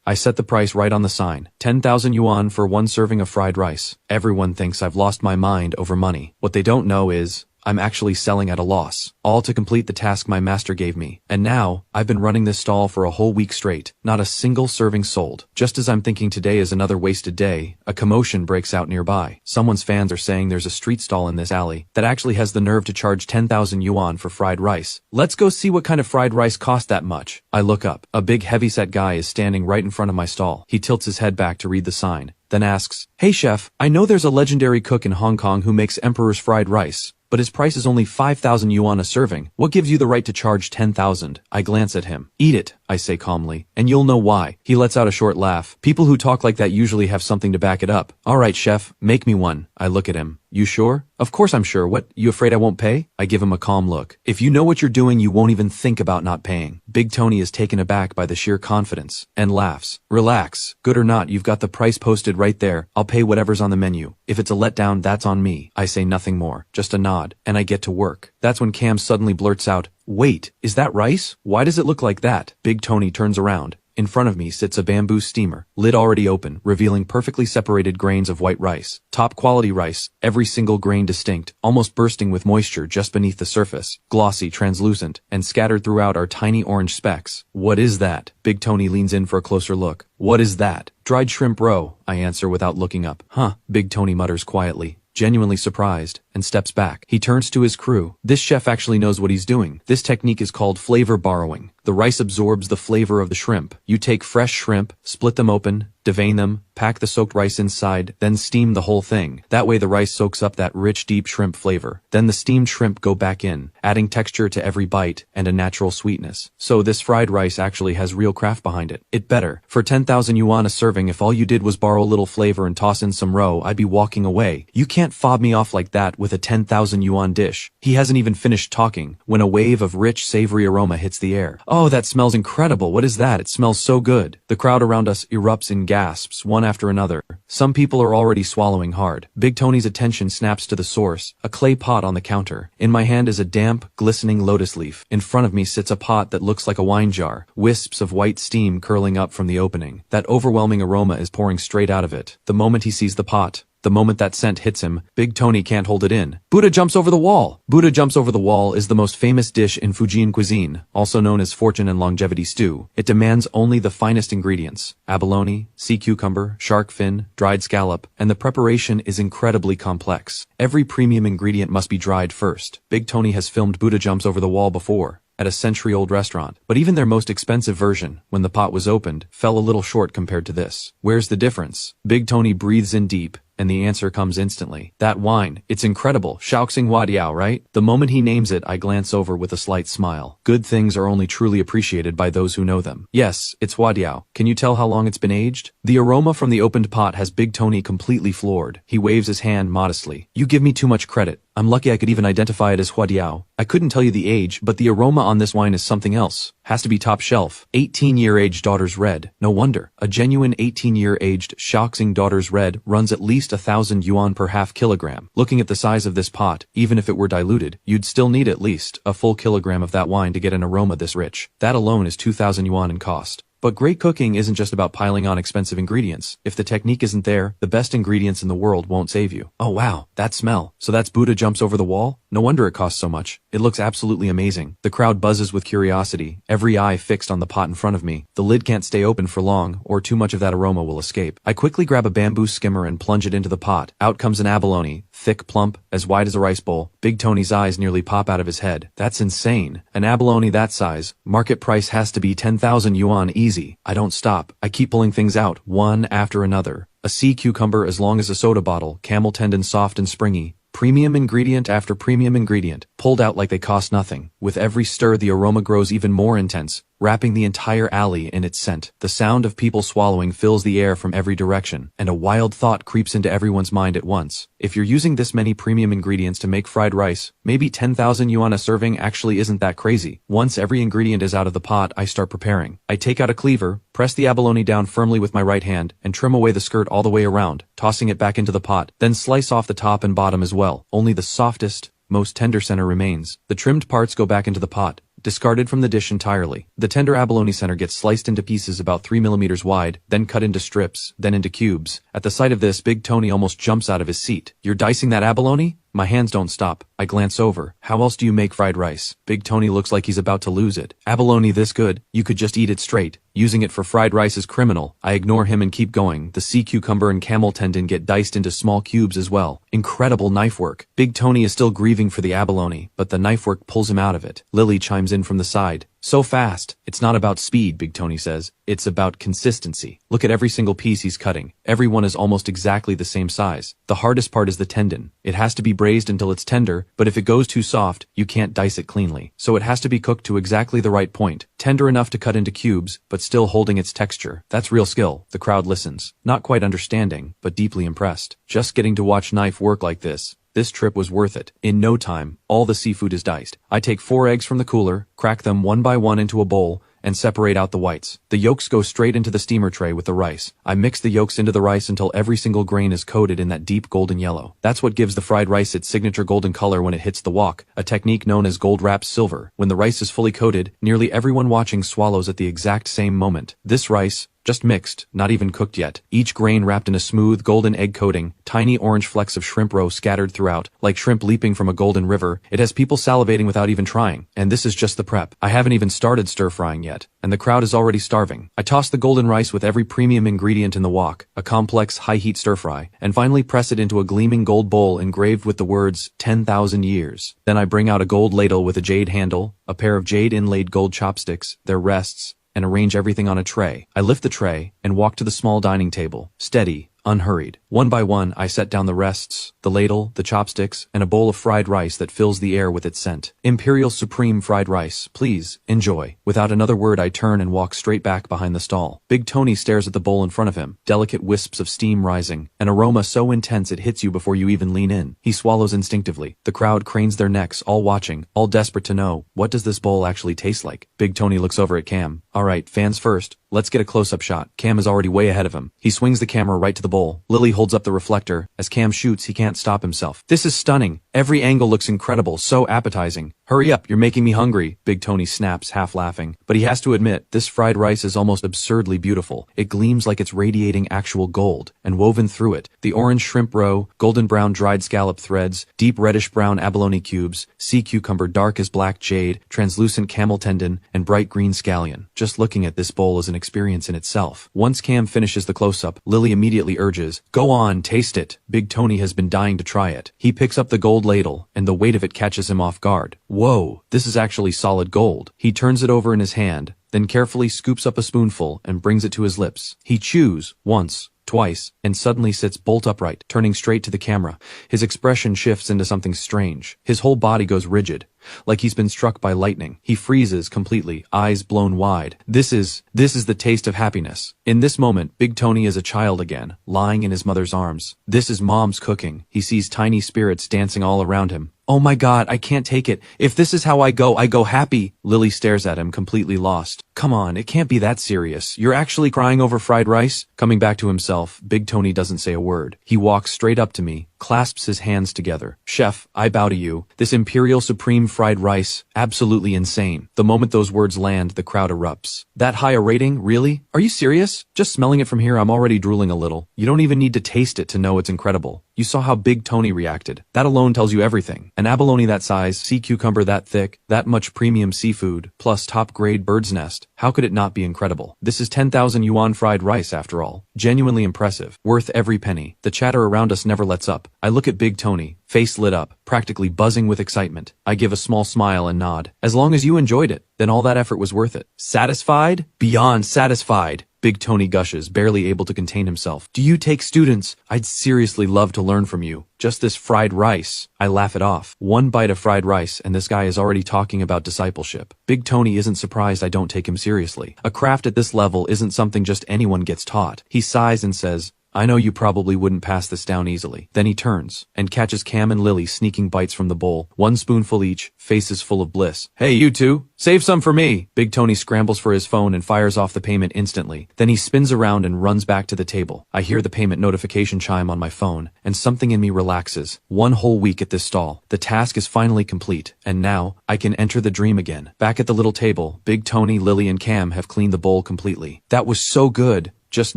I set the price right on the sign. 10,000 yuan for one serving of fried rice. Everyone thinks I've lost my mind over money. What they don't know is, I'm actually selling at a loss, all to complete the task my master gave me. And now, I've been running this stall for a whole week straight. Not a single serving sold. Just as I'm thinking today is another wasted day, a commotion breaks out nearby. Someone's fans are saying there's a street stall in this alley that actually has the nerve to charge 10,000 yuan for fried rice. Let's go see what kind of fried rice cost that much. I look up. A big heavyset guy is standing right in front of my stall. He tilts his head back to read the sign, then asks, "Hey chef, I know there's a legendary cook in Hong Kong who makes Emperor's fried rice, but his price is only 5,000 yuan a serving. What gives you the right to charge 10,000? I glance at him. Eat it, I say calmly, and you'll know why. He lets out a short laugh. People who talk like that usually have something to back it up. Alright chef, make me one. I look at him. You sure? Of course I'm sure. What, you afraid I won't pay? I give him a calm look. If you know what you're doing, you won't even think about not paying. Big Tony is taken aback by the sheer confidence, and laughs. Relax. Good or not, you've got the price posted right there. I'll pay whatever's on the menu. If it's a letdown, that's on me. I say nothing more, just a nod, and I get to work. That's when Cam suddenly blurts out, "Wait, is that rice? Why does it look like that?" Big Tony turns around. In front of me sits a bamboo steamer, lid already open, revealing perfectly separated grains of white rice. Top quality rice, every single grain distinct, almost bursting with moisture just beneath the surface, glossy, translucent, and scattered throughout are tiny orange specks. What is that? Big Tony leans in for a closer look. What is that? Dried shrimp roe, I answer without looking up. Huh, Big Tony mutters quietly, genuinely surprised, and steps back. He turns to his crew. This chef actually knows what he's doing. This technique is called flavor borrowing. The rice absorbs the flavor of the shrimp. You take fresh shrimp, split them open, devein them, pack the soaked rice inside, then steam the whole thing. That way the rice soaks up that rich, deep shrimp flavor. Then the steamed shrimp go back in, adding texture to every bite and a natural sweetness. So this fried rice actually has real craft behind it. It better. For 10,000 yuan a serving, if all you did was borrow a little flavor and toss in some roe, I'd be walking away. You can't fob me off like that with a 10,000 yuan dish. He hasn't even finished talking when a wave of rich, savory aroma hits the air. Oh, that smells incredible. What is that? It smells so good. The crowd around us erupts in gasps, one after another. Some people are already swallowing hard. Big Tony's attention snaps to the source, a clay pot on the counter. In my hand is a damp, glistening lotus leaf. In front of me sits a pot that looks like a wine jar, wisps of white steam curling up from the opening. That overwhelming aroma is pouring straight out of it. The moment he sees the pot, the moment that scent hits him, Big Tony can't hold it in. Buddha jumps over the wall. Buddha jumps over the wall is the most famous dish in Fujian cuisine, also known as fortune and longevity stew. It demands only the finest ingredients: abalone, sea cucumber, shark fin, dried scallop, and the preparation is incredibly complex. Every premium ingredient must be dried first. Big Tony has filmed Buddha jumps over the wall before, at a century-old restaurant, but even their most expensive version, when the pot was opened, fell a little short compared to this. Where's the difference? Big Tony breathes in deep, and the answer comes instantly. That wine, it's incredible. Shaoxing Huadiao, right? The moment he names it, I glance over with a slight smile. Good things are only truly appreciated by those who know them. Yes, it's Huadiao. Can you tell how long it's been aged? The aroma from the opened pot has Big Tony completely floored. He waves his hand modestly. You give me too much credit. I'm lucky I could even identify it as Huadiao. I couldn't tell you the age, but the aroma on this wine is something else. Has to be top shelf. 18-year-aged Daughter's Red. No wonder. A genuine 18-year-aged Shaoxing Daughter's Red runs at least 1,000 yuan per half kilogram. Looking at the size of this pot, even if it were diluted, you'd still need at least a full kilogram of that wine to get an aroma this rich. That alone is 2,000 yuan in cost. But great cooking isn't just about piling on expensive ingredients. If the technique isn't there, the best ingredients in the world won't save you. Oh wow, that smell. So that's Buddha jumps over the wall? No wonder it costs so much. It looks absolutely amazing. The crowd buzzes with curiosity, every eye fixed on the pot in front of me. The lid can't stay open for long, or too much of that aroma will escape. I quickly grab a bamboo skimmer and plunge it into the pot. Out comes an abalone, thick, plump, as wide as a rice bowl. Big Tony's eyes nearly pop out of his head. That's insane. An abalone that size, market price has to be 10,000 yuan easy. I don't stop. I keep pulling things out, one after another. A sea cucumber as long as a soda bottle, camel tendon soft and springy. Premium ingredient after premium ingredient, pulled out like they cost nothing. With every stir, the aroma grows even more intense, wrapping the entire alley in its scent. The sound of people swallowing fills the air from every direction, and a wild thought creeps into everyone's mind at once. If you're using this many premium ingredients to make fried rice, maybe 10,000 yuan a serving actually isn't that crazy. Once every ingredient is out of the pot, I start preparing. I take out a cleaver, press the abalone down firmly with my right hand, and trim away the skirt all the way around, tossing it back into the pot, then slice off the top and bottom as well. Only the softest, most tender center remains. The trimmed parts go back into the pot, discarded from the dish entirely. The tender abalone center gets sliced into pieces about 3 millimeters wide, then cut into strips, then into cubes. At the sight of this, Big Tony almost jumps out of his seat. "You're dicing that abalone?" My hands don't stop. I glance over. "How else do you make fried rice?" Big Tony looks like he's about to lose it. "Abalone this good? You could just eat it straight. Using it for fried rice is criminal." I ignore him and keep going. The sea cucumber and camel tendon get diced into small cubes as well. Incredible knife work. Big Tony is still grieving for the abalone, but the knife work pulls him out of it. Lily chimes in from the side. "So fast. It's not about speed," Big Tony says. "It's about consistency. Look at every single piece he's cutting. Every one is almost exactly the same size. The hardest part is the tendon. It has to be braised until it's tender, but if it goes too soft, you can't dice it cleanly. So it has to be cooked to exactly the right point. Tender enough to cut into cubes, but still holding its texture. That's real skill." The crowd listens. Not quite understanding, but deeply impressed. Just getting to watch knife work like this. This trip was worth it. In no time, all the seafood is diced. I take 4 eggs from the cooler, crack them one by one into a bowl, and separate out the whites. The yolks go straight into the steamer tray with the rice. I mix the yolks into the rice until every single grain is coated in that deep golden yellow. That's what gives the fried rice its signature golden color when it hits the wok, a technique known as gold wrapped silver. When the rice is fully coated, nearly everyone watching swallows at the exact same moment. This rice, just mixed, not even cooked yet. Each grain wrapped in a smooth, golden egg coating, tiny orange flecks of shrimp roe scattered throughout, like shrimp leaping from a golden river. It has people salivating without even trying. And this is just the prep. I haven't even started stir-frying yet, and the crowd is already starving. I toss the golden rice with every premium ingredient in the wok, a complex, high-heat stir-fry, and finally press it into a gleaming gold bowl engraved with the words, 10,000 years. Then I bring out a gold ladle with a jade handle, a pair of jade-inlaid gold chopsticks, their rests, and arrange everything on a tray. I lift the tray and walk to the small dining table, steady, unhurried. One by one, I set down the rests, the ladle, the chopsticks, and a bowl of fried rice that fills the air with its scent. "Imperial Supreme fried rice, please, enjoy." Without another word, I turn and walk straight back behind the stall. Big Tony stares at the bowl in front of him, delicate wisps of steam rising, an aroma so intense it hits you before you even lean in. He swallows instinctively. The crowd cranes their necks, all watching, all desperate to know, what does this bowl actually taste like? Big Tony looks over at Cam. "Alright, fans first. Let's get a close-up shot." Cam is already way ahead of him. He swings the camera right to the bowl. Lily holds up the reflector. As Cam shoots, he can't stop himself. "This is stunning. Every angle looks incredible, so appetizing." "Hurry up, you're making me hungry," Big Tony snaps, half laughing. But he has to admit, this fried rice is almost absurdly beautiful. It gleams like it's radiating actual gold, and woven through it, the orange shrimp roe, golden brown dried scallop threads, deep reddish brown abalone cubes, sea cucumber dark as black jade, translucent camel tendon, and bright green scallion. Just looking at this bowl is an experience in itself. Once Cam finishes the close-up, Lily immediately urges, "Go on, taste it." Big Tony has been dying to try it. He picks up the gold ladle, and the weight of it catches him off guard. Whoa, this is actually solid gold. He turns it over in his hand, then carefully scoops up a spoonful and brings it to his lips. He chews, once, twice, and suddenly sits bolt upright, turning straight to the camera. His expression shifts into something strange. His whole body goes rigid, like he's been struck by lightning. He freezes completely, eyes blown wide. This is the taste of happiness. In this moment, Big Tony is a child again, lying in his mother's arms. This is mom's cooking. He sees tiny spirits dancing all around him. "Oh my God, I can't take it. If this is how I go happy." Lily stares at him, completely lost. "Come on, it can't be that serious. You're actually crying over fried rice?" Coming back to himself, Big Tony doesn't say a word. He walks straight up to me, clasps his hands together. "Chef, I bow to you. This Imperial Supreme fried rice, absolutely insane." The moment those words land, the crowd erupts. "That high a rating? Really? Are you serious? Just smelling it from here, I'm already drooling a little. You don't even need to taste it to know it's incredible. You saw how Big Tony reacted. That alone tells you everything. An abalone that size, sea cucumber that thick, that much premium seafood, plus top-grade bird's nest. How could it not be incredible? This is 10,000 yuan fried rice after all. Genuinely impressive. Worth every penny." The chatter around us never lets up. I look at Big Tony, face lit up, practically buzzing with excitement. I give a small smile and nod. "As long as you enjoyed it, then all that effort was worth it." "Satisfied? Beyond satisfied." Big Tony gushes, barely able to contain himself. "Do you take students? I'd seriously love to learn from you. Just this fried rice." I laugh it off. One bite of fried rice and this guy is already talking about discipleship. Big Tony isn't surprised I don't take him seriously. A craft at this level isn't something just anyone gets taught. He sighs and says, I know you probably wouldn't pass this down easily. Then he turns and catches Cam and Lily sneaking bites from the bowl, one spoonful each, faces full of bliss. Hey, you two, save some for me. Big Tony scrambles for his phone and fires off the payment instantly. Then he spins around and runs back to the table. I hear the payment notification chime on my phone, and something in me relaxes. One whole week at this stall. The task is finally complete, and now I can enter the dream again. Back at the little table, Big Tony, Lily, and Cam have cleaned the bowl completely. That was so good. Just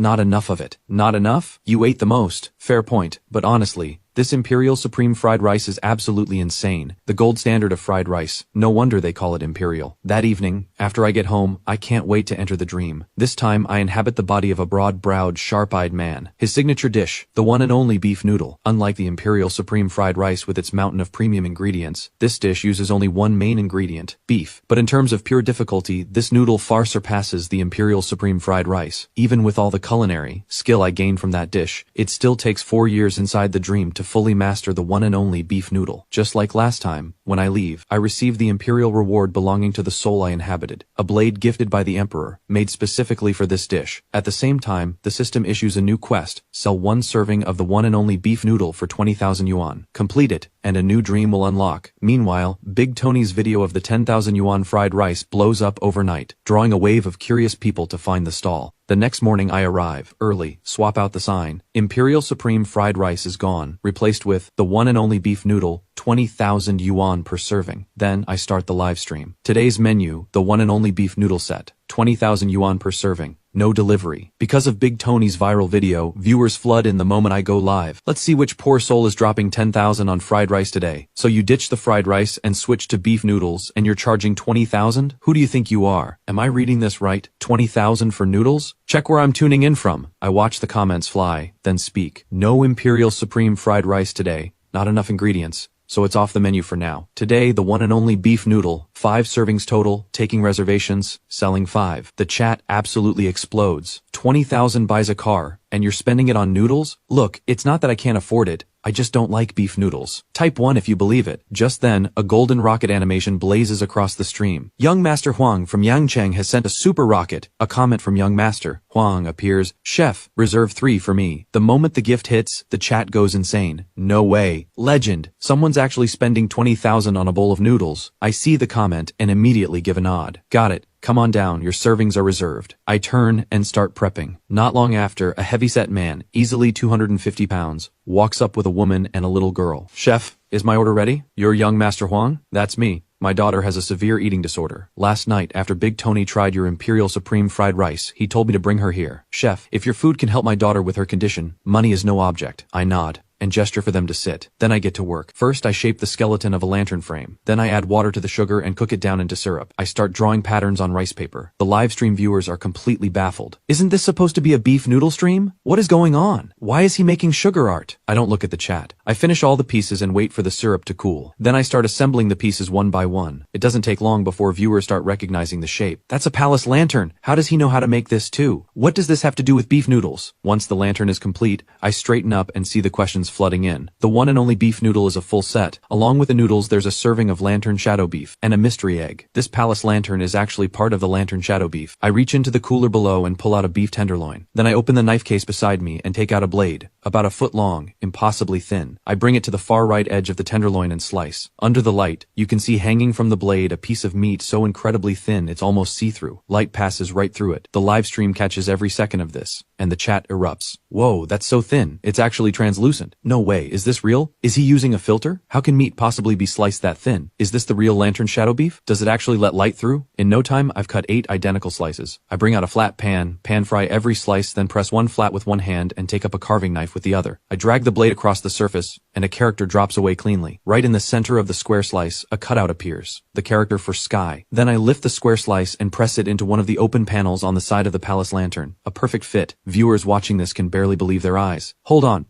not enough of it. Not enough? You ate the most. Fair point. But honestly, this Imperial Supreme fried rice is absolutely insane. The gold standard of fried rice. No wonder they call it Imperial. That evening, after I get home, I can't wait to enter the dream. This time, I inhabit the body of a broad-browed, sharp-eyed man. His signature dish, the one and only beef noodle. Unlike the Imperial Supreme fried rice with its mountain of premium ingredients, this dish uses only one main ingredient, beef. But in terms of pure difficulty, this noodle far surpasses the Imperial Supreme fried rice. Even with all the culinary skill I gained from that dish, it still takes 4 years inside the dream to fully master the one and only beef noodle. Just like last time, when I leave, I receive the Imperial reward belonging to the soul I inhabited, a blade gifted by the Emperor, made specifically for this dish. At the same time, the system issues a new quest, sell one serving of the one and only beef noodle for 20,000 yuan. Complete it, and a new dream will unlock. Meanwhile, Big Tony's video of the 10,000 yuan fried rice blows up overnight, drawing a wave of curious people to find the stall. The next morning I arrive, early, swap out the sign. Imperial Supreme fried rice is gone, replaced with the one and only beef noodle, 20,000 yuan per serving. Then I start the live stream. Today's menu, the one and only beef noodle set, 20,000 yuan per serving. No delivery. Because of Big Tony's viral video, viewers flood in the moment I go live. Let's see which poor soul is dropping 10,000 on fried rice today. So you ditch the fried rice and switch to beef noodles and you're charging 20,000? Who do you think you are? Am I reading this right? 20,000 for noodles? Check where I'm tuning in from. I watch the comments fly, then speak. No Imperial Supreme fried rice today. Not enough ingredients. So it's off the menu for now. Today, the one and only beef noodle, 5 servings total, taking reservations, selling 5. The chat absolutely explodes. 20,000 buys a car, and you're spending it on noodles? Look, it's not that I can't afford it. I just don't like beef noodles. Type 1 if you believe it. Just then, a golden rocket animation blazes across the stream. Young Master Huang from Yangcheng has sent a super rocket. A comment from Young Master. Huang appears. Chef, reserve 3 for me. The moment the gift hits, the chat goes insane. No way. Legend. Someone's actually spending 20,000 on a bowl of noodles. I see the comment and immediately give a nod. Got it. Come on down, your servings are reserved. I turn and start prepping. Not long after, a heavyset man, easily 250 pounds, walks up with a woman and a little girl. Chef, is my order ready? You're Young Master Huang? That's me. My daughter has a severe eating disorder. Last night, after Big Tony tried your Imperial Supreme fried rice, he told me to bring her here. Chef, if your food can help my daughter with her condition, money is no object. I nod and gesture for them to sit. Then I get to work. First, I shape the skeleton of a lantern frame. Then I add water to the sugar and cook it down into syrup. I start drawing patterns on rice paper. The live stream viewers are completely baffled. Isn't this supposed to be a beef noodle stream? What is going on? Why is he making sugar art? I don't look at the chat. I finish all the pieces and wait for the syrup to cool. Then I start assembling the pieces one by one. It doesn't take long before viewers start recognizing the shape. That's a palace lantern. How does he know how to make this too? What does this have to do with beef noodles? Once the lantern is complete, I straighten up and see the questions flooding in. The one and only beef noodle is a full set. Along with the noodles, there's a serving of lantern shadow beef and a mystery egg. This palace lantern is actually part of the lantern shadow beef. I reach into the cooler below and pull out a beef tenderloin. Then I open the knife case beside me and take out a blade, about a foot long, impossibly thin. I bring it to the far right edge of the tenderloin and slice. Under the light, you can see hanging from the blade a piece of meat so incredibly thin it's almost see-through. Light passes right through it. The live stream catches every second of this, and the chat erupts. Whoa, that's so thin. It's actually translucent. No way. Is this real? Is he using a filter? How can meat possibly be sliced that thin? Is this the real lantern shadow beef? Does it actually let light through? In no time, I've cut 8 identical slices. I bring out a flat pan fry every slice, then press one flat with one hand and take up a carving knife with the other. I drag the blade across the surface, and a character drops away cleanly. Right in the center of the square slice, a cutout appears. The character for Sky. Then I lift the square slice and press it into one of the open panels on the side of the palace lantern. A perfect fit. Viewers watching this can barely believe their eyes. Hold on.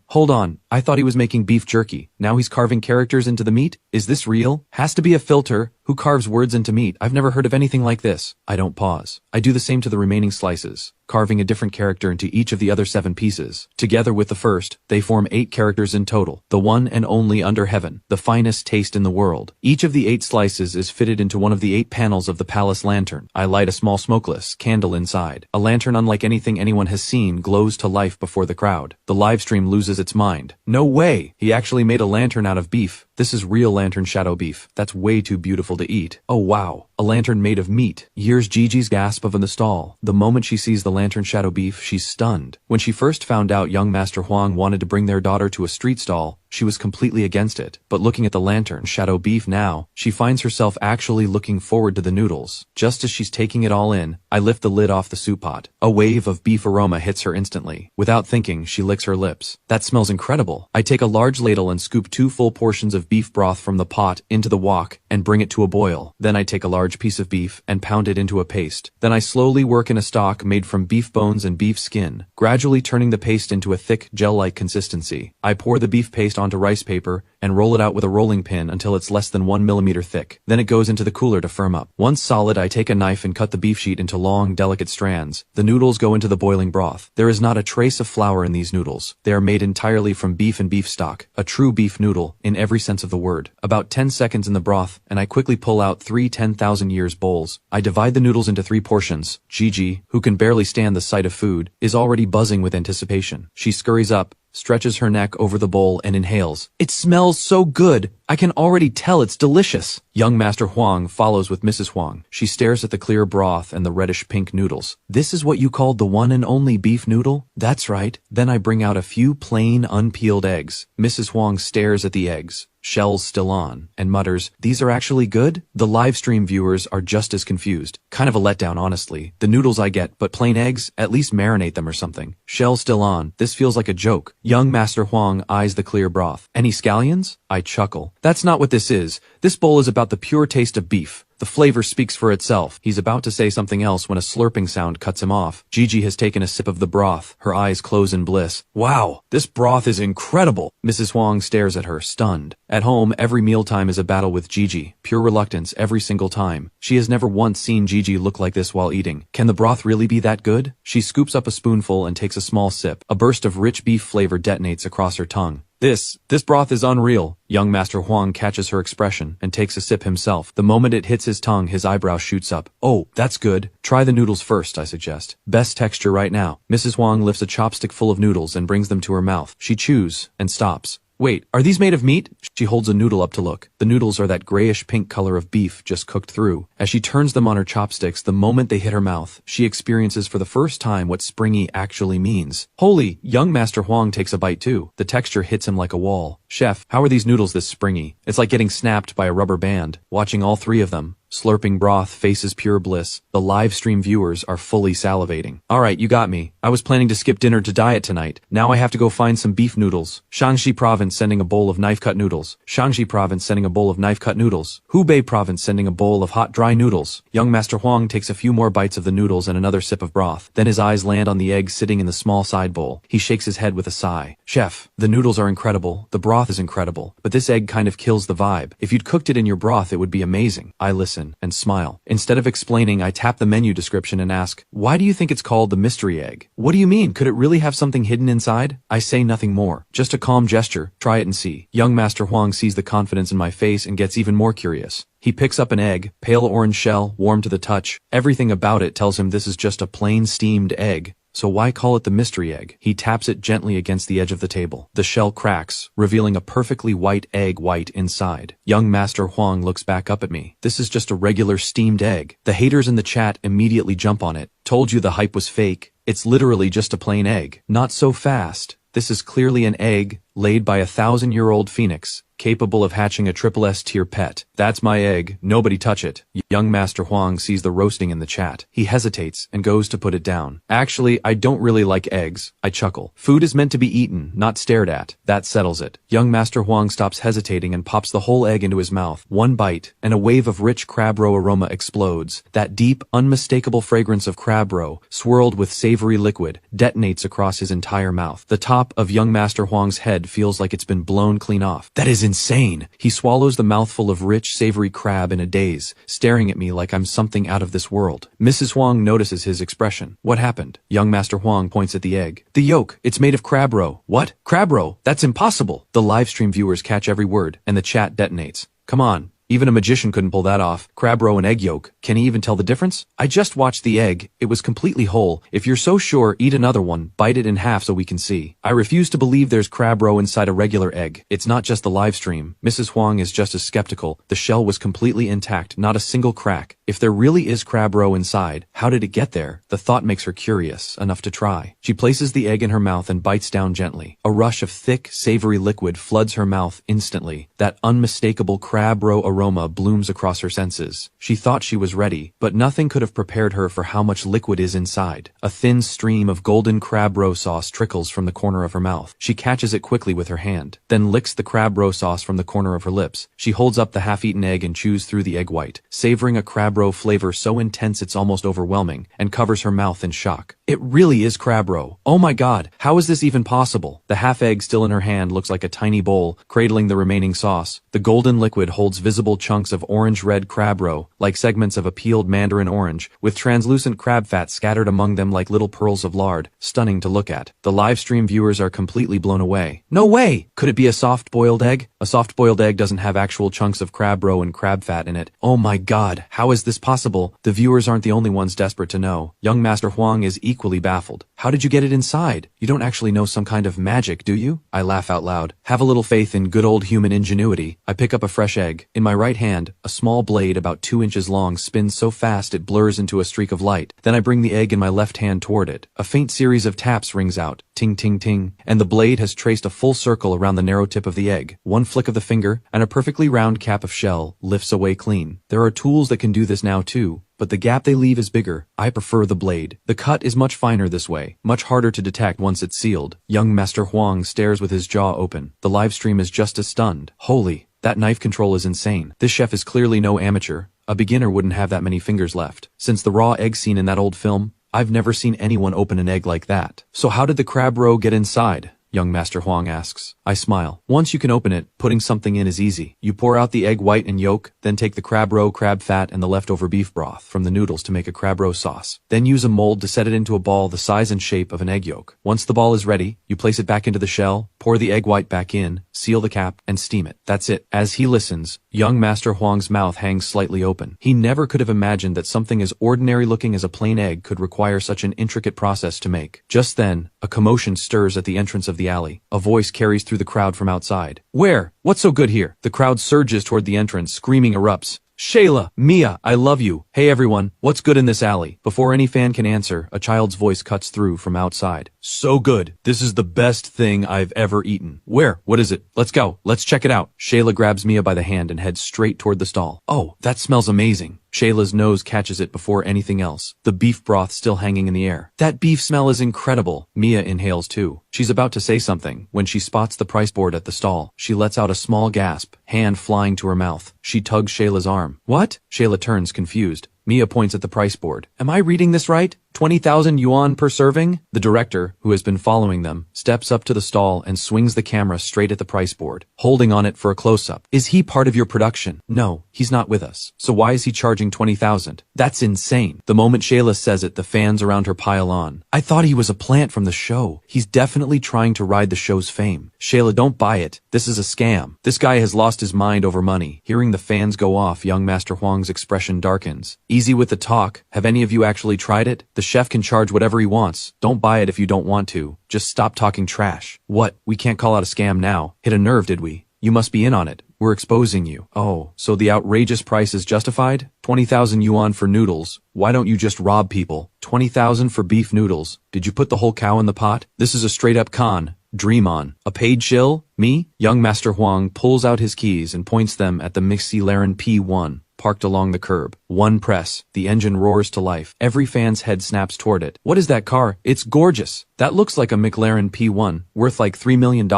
I thought he was making beef jerky. Now he's carving characters into the meat? Is this real? Has to be a filter. Who carves words into meat? I've never heard of anything like this. I don't pause. I do the same to the remaining slices, carving a different character into each of the other 7 pieces. Together with the first, they form 8 characters in total. The one one and only under heaven, the finest taste in the world. Each of the 8 slices is fitted into one of the 8 panels of the palace lantern. I light a small smokeless candle inside. A lantern unlike anything anyone has seen glows to life before the crowd. The live stream loses its mind. No way! He actually made a lantern out of beef. This is real lantern shadow beef. That's way too beautiful to eat. Oh wow. A lantern made of meat. Here's Gigi's gasp of in the stall. The moment she sees the lantern shadow beef, she's stunned. When she first found out young Master Huang wanted to bring their daughter to a street stall, she was completely against it. But looking at the lantern shadow beef now, she finds herself actually looking forward to the noodles. Just as she's taking it all in, I lift the lid off the soup pot. A wave of beef aroma hits her instantly. Without thinking, she licks her lips. That smells incredible. I take a large ladle and scoop 2 full portions of beef broth from the pot into the wok and bring it to a boil. Then I take a large piece of beef and pound it into a paste. Then I slowly work in a stock made from beef bones and beef skin, gradually turning the paste into a thick, gel-like consistency. I pour the beef paste onto rice paper and roll it out with a rolling pin until it's less than 1 millimeter thick. Then it goes into the cooler to firm up. Once solid, I take a knife and cut the beef sheet into long, delicate strands. The noodles go into the boiling broth. There is not a trace of flour in these noodles. They are made entirely from beef and beef stock. A true beef noodle, in every sense of the word. About 10 seconds in the broth, and I quickly pull out 3 10,000 years bowls. I divide the noodles into 3 portions. Gigi, who can barely stand the sight of food, is already buzzing with anticipation. She scurries up, stretches her neck over the bowl and inhales. It smells so good! I can already tell it's delicious! Young Master Huang follows with Mrs. Huang. She stares at the clear broth and the reddish-pink noodles. This is what you called the one and only beef noodle? That's right. Then I bring out a few plain, unpeeled eggs. Mrs. Huang stares at the eggs, shells still on, and mutters, "These are actually good?" The live stream viewers are just as confused. Kind of a letdown, honestly. The noodles I get, but plain eggs? At least marinate them or something. Shells still on. This feels like a joke. Young Master Huang eyes the clear broth. Any scallions? I chuckle. That's not what this is. This bowl is about the pure taste of beef. The flavor speaks for itself. He's about to say something else when a slurping sound cuts him off. Gigi has taken a sip of the broth. Her eyes close in bliss. Wow, this broth is incredible. Mrs. Huang stares at her, stunned. At home, every mealtime is a battle with Gigi. Pure reluctance every single time. She has never once seen Gigi look like this while eating. Can the broth really be that good? She scoops up a spoonful and takes a small sip. A burst of rich beef flavor detonates across her tongue. This broth is unreal. Young Master Huang catches her expression and takes a sip himself. The moment it hits his tongue, his eyebrow shoots up. Oh, that's good. Try the noodles first, I suggest. Best texture right now. Mrs. Huang lifts a chopstick full of noodles and brings them to her mouth. She chews and stops. Wait, are these made of meat? She holds a noodle up to look. The noodles are that grayish-pink color of beef just cooked through. As she turns them on her chopsticks, the moment they hit her mouth, she experiences for the first time what springy actually means. Holy, young Master Huang takes a bite too. The texture hits him like a wall. Chef, how are these noodles this springy? It's like getting snapped by a rubber band. Watching all 3 of them, slurping broth, faces pure bliss. The live stream viewers are fully salivating. Alright, you got me. I was planning to skip dinner to diet tonight. Now I have to go find some beef noodles. Shaanxi Province sending a bowl of knife-cut noodles. Shaanxi Province sending a bowl of knife-cut noodles. Hubei Province sending a bowl of hot dry noodles. Young Master Huang takes a few more bites of the noodles and another sip of broth. Then his eyes land on the egg sitting in the small side bowl. He shakes his head with a sigh. Chef, the noodles are incredible. The broth is incredible. But this egg kind of kills the vibe. If you'd cooked it in your broth, it would be amazing. I listen and smile. Instead of explaining, I tap the menu description and ask, why do you think it's called the mystery egg? What do you mean? Could it really have something hidden inside? I say nothing more. Just a calm gesture. Try it and see. Young Master Huang sees the confidence in my face and gets even more curious. He picks up an egg, pale orange shell, warm to the touch. Everything about it tells him this is just a plain steamed egg. So why call it the mystery egg? He taps it gently against the edge of the table. The shell cracks, revealing a perfectly white egg white inside. Young Master Huang looks back up at me. This is just a regular steamed egg. The haters in the chat immediately jump on it. Told you the hype was fake. It's literally just a plain egg. Not so fast. This is clearly an egg laid by a 1,000-year-old phoenix, capable of hatching a triple S tier pet. That's my egg. Nobody touch it. Young Master Huang sees the roasting in the chat. He hesitates and goes to put it down. Actually, I don't really like eggs. I chuckle. Food is meant to be eaten, not stared at. That settles it. Young Master Huang stops hesitating and pops the whole egg into his mouth. One bite, and a wave of rich crab roe aroma explodes. That deep, unmistakable fragrance of crab roe, swirled with savory liquid, detonates across his entire mouth. The top of Young Master Huang's head feels like it's been blown clean off. That is insane. He swallows the mouthful of rich, savory crab in a daze, staring at me like I'm something out of this world. Mrs. Huang notices his expression. What happened? Young Master Huang points at the egg. The yolk. It's made of crab roe. What? Crab roe? That's impossible. The livestream viewers catch every word, and the chat detonates. Come on. Even a magician couldn't pull that off. Crab roe and egg yolk. Can he even tell the difference? I just watched the egg. It was completely whole. If you're so sure, eat another one. Bite it in half so we can see. I refuse to believe there's crab roe inside a regular egg. It's not just the live stream. Mrs. Huang is just as skeptical. The shell was completely intact, not a single crack. If there really is crab roe inside, how did it get there? The thought makes her curious, enough to try. She places the egg in her mouth and bites down gently. A rush of thick, savory liquid floods her mouth instantly. That unmistakable crab roe aroma blooms across her senses. She thought she was ready, but nothing could have prepared her for how much liquid is inside. A thin stream of golden crab roe sauce trickles from the corner of her mouth. She catches it quickly with her hand, then licks the crab roe sauce from the corner of her lips. She holds up the half-eaten egg and chews through the egg white, savoring a crab roe flavor so intense it's almost overwhelming, and covers her mouth in shock. It really is crab roe. Oh my god, how is this even possible? The half egg still in her hand looks like a tiny bowl, cradling the remaining sauce. The golden liquid holds visible chunks of orange-red crab roe, like segments of a peeled mandarin orange, with translucent crab fat scattered among them like little pearls of lard. Stunning to look at. The live stream viewers are completely blown away. No way! Could it be a soft-boiled egg? A soft-boiled egg doesn't have actual chunks of crab roe and crab fat in it. Oh my god, how is this possible? The viewers aren't the only ones desperate to know. Young Master Huang is equally baffled. How did you get it inside? You don't actually know some kind of magic, do you? I laugh out loud. Have a little faith in good old human ingenuity. I pick up a fresh egg. In my right hand, a small blade about 2 inches long spins so fast it blurs into a streak of light. Then I bring the egg in my left hand toward it. A faint series of taps rings out. Ting ting ting. And the blade has traced a full circle around the narrow tip of the egg. One flick of the finger, and a perfectly round cap of shell lifts away clean. There are tools that can do this now too, but the gap they leave is bigger. I prefer the blade. The cut is much finer this way, much harder to detect once it's sealed. Young Master Huang stares with his jaw open. The live stream is just as stunned. Holy, that knife control is insane. This chef is clearly no amateur. A beginner wouldn't have that many fingers left. Since the raw egg scene in that old film, I've never seen anyone open an egg like that. So how did the crab roe get inside? Young Master Huang asks. I smile. Once you can open it, putting something in is easy. You pour out the egg white and yolk, then take the crab roe, crab fat, and the leftover beef broth from the noodles to make a crab roe sauce. Then use a mold to set it into a ball the size and shape of an egg yolk. Once the ball is ready, you place it back into the shell, pour the egg white back in, seal the cap, and steam it. That's it. As he listens, young Master Huang's mouth hangs slightly open. He never could have imagined that something as ordinary looking as a plain egg could require such an intricate process to make. Just then, a commotion stirs at the entrance of the alley. A voice carries through the crowd from outside. Where? What's so good here? The crowd surges toward the entrance, screaming erupts. Shayla, Mia, I love you. Hey everyone, what's good in this alley? Before any fan can answer, a child's voice cuts through from outside. So good. This is the best thing I've ever eaten. Where? What is it? Let's go. Let's check it out. Shayla grabs Mia by the hand and heads straight toward the stall. Oh, that smells amazing. Shayla's nose catches it before anything else, the beef broth still hanging in the air. That beef smell is incredible. Mia inhales too. She's about to say something when she spots the price board at the stall. She lets out a small gasp, hand flying to her mouth. She tugs Shayla's arm. What? Shayla turns confused. Mia points at the price board. Am I reading this right? 20,000 yuan per serving? The director, who has been following them, steps up to the stall and swings the camera straight at the price board, holding on it for a close-up. Is he part of your production? No, he's not with us. So why is he charging 20,000? That's insane. The moment Shayla says it, the fans around her pile on. I thought he was a plant from the show. He's definitely trying to ride the show's fame. Shayla, don't buy it. This is a scam. This guy has lost his mind over money. Hearing the fans go off, young Master Huang's expression darkens. Easy with the talk. Have any of you actually tried it? The chef can charge whatever he wants. Don't buy it if you don't want to. Just stop talking trash. What? We can't call out a scam now. Hit a nerve, did we? You must be in on it. We're exposing you. Oh, so the outrageous price is justified? 20,000 yuan for noodles. Why don't you just rob people? 20,000 for beef noodles. Did you put the whole cow in the pot? This is a straight-up con. Dream on. A paid shill? Me? Young Master Huang pulls out his keys and points them at the Mixi Laren P1, parked along the curb. One press, the engine roars to life. Every fan's head snaps toward it. What is that car? It's gorgeous. That looks like a McLaren P1, worth like $3 million.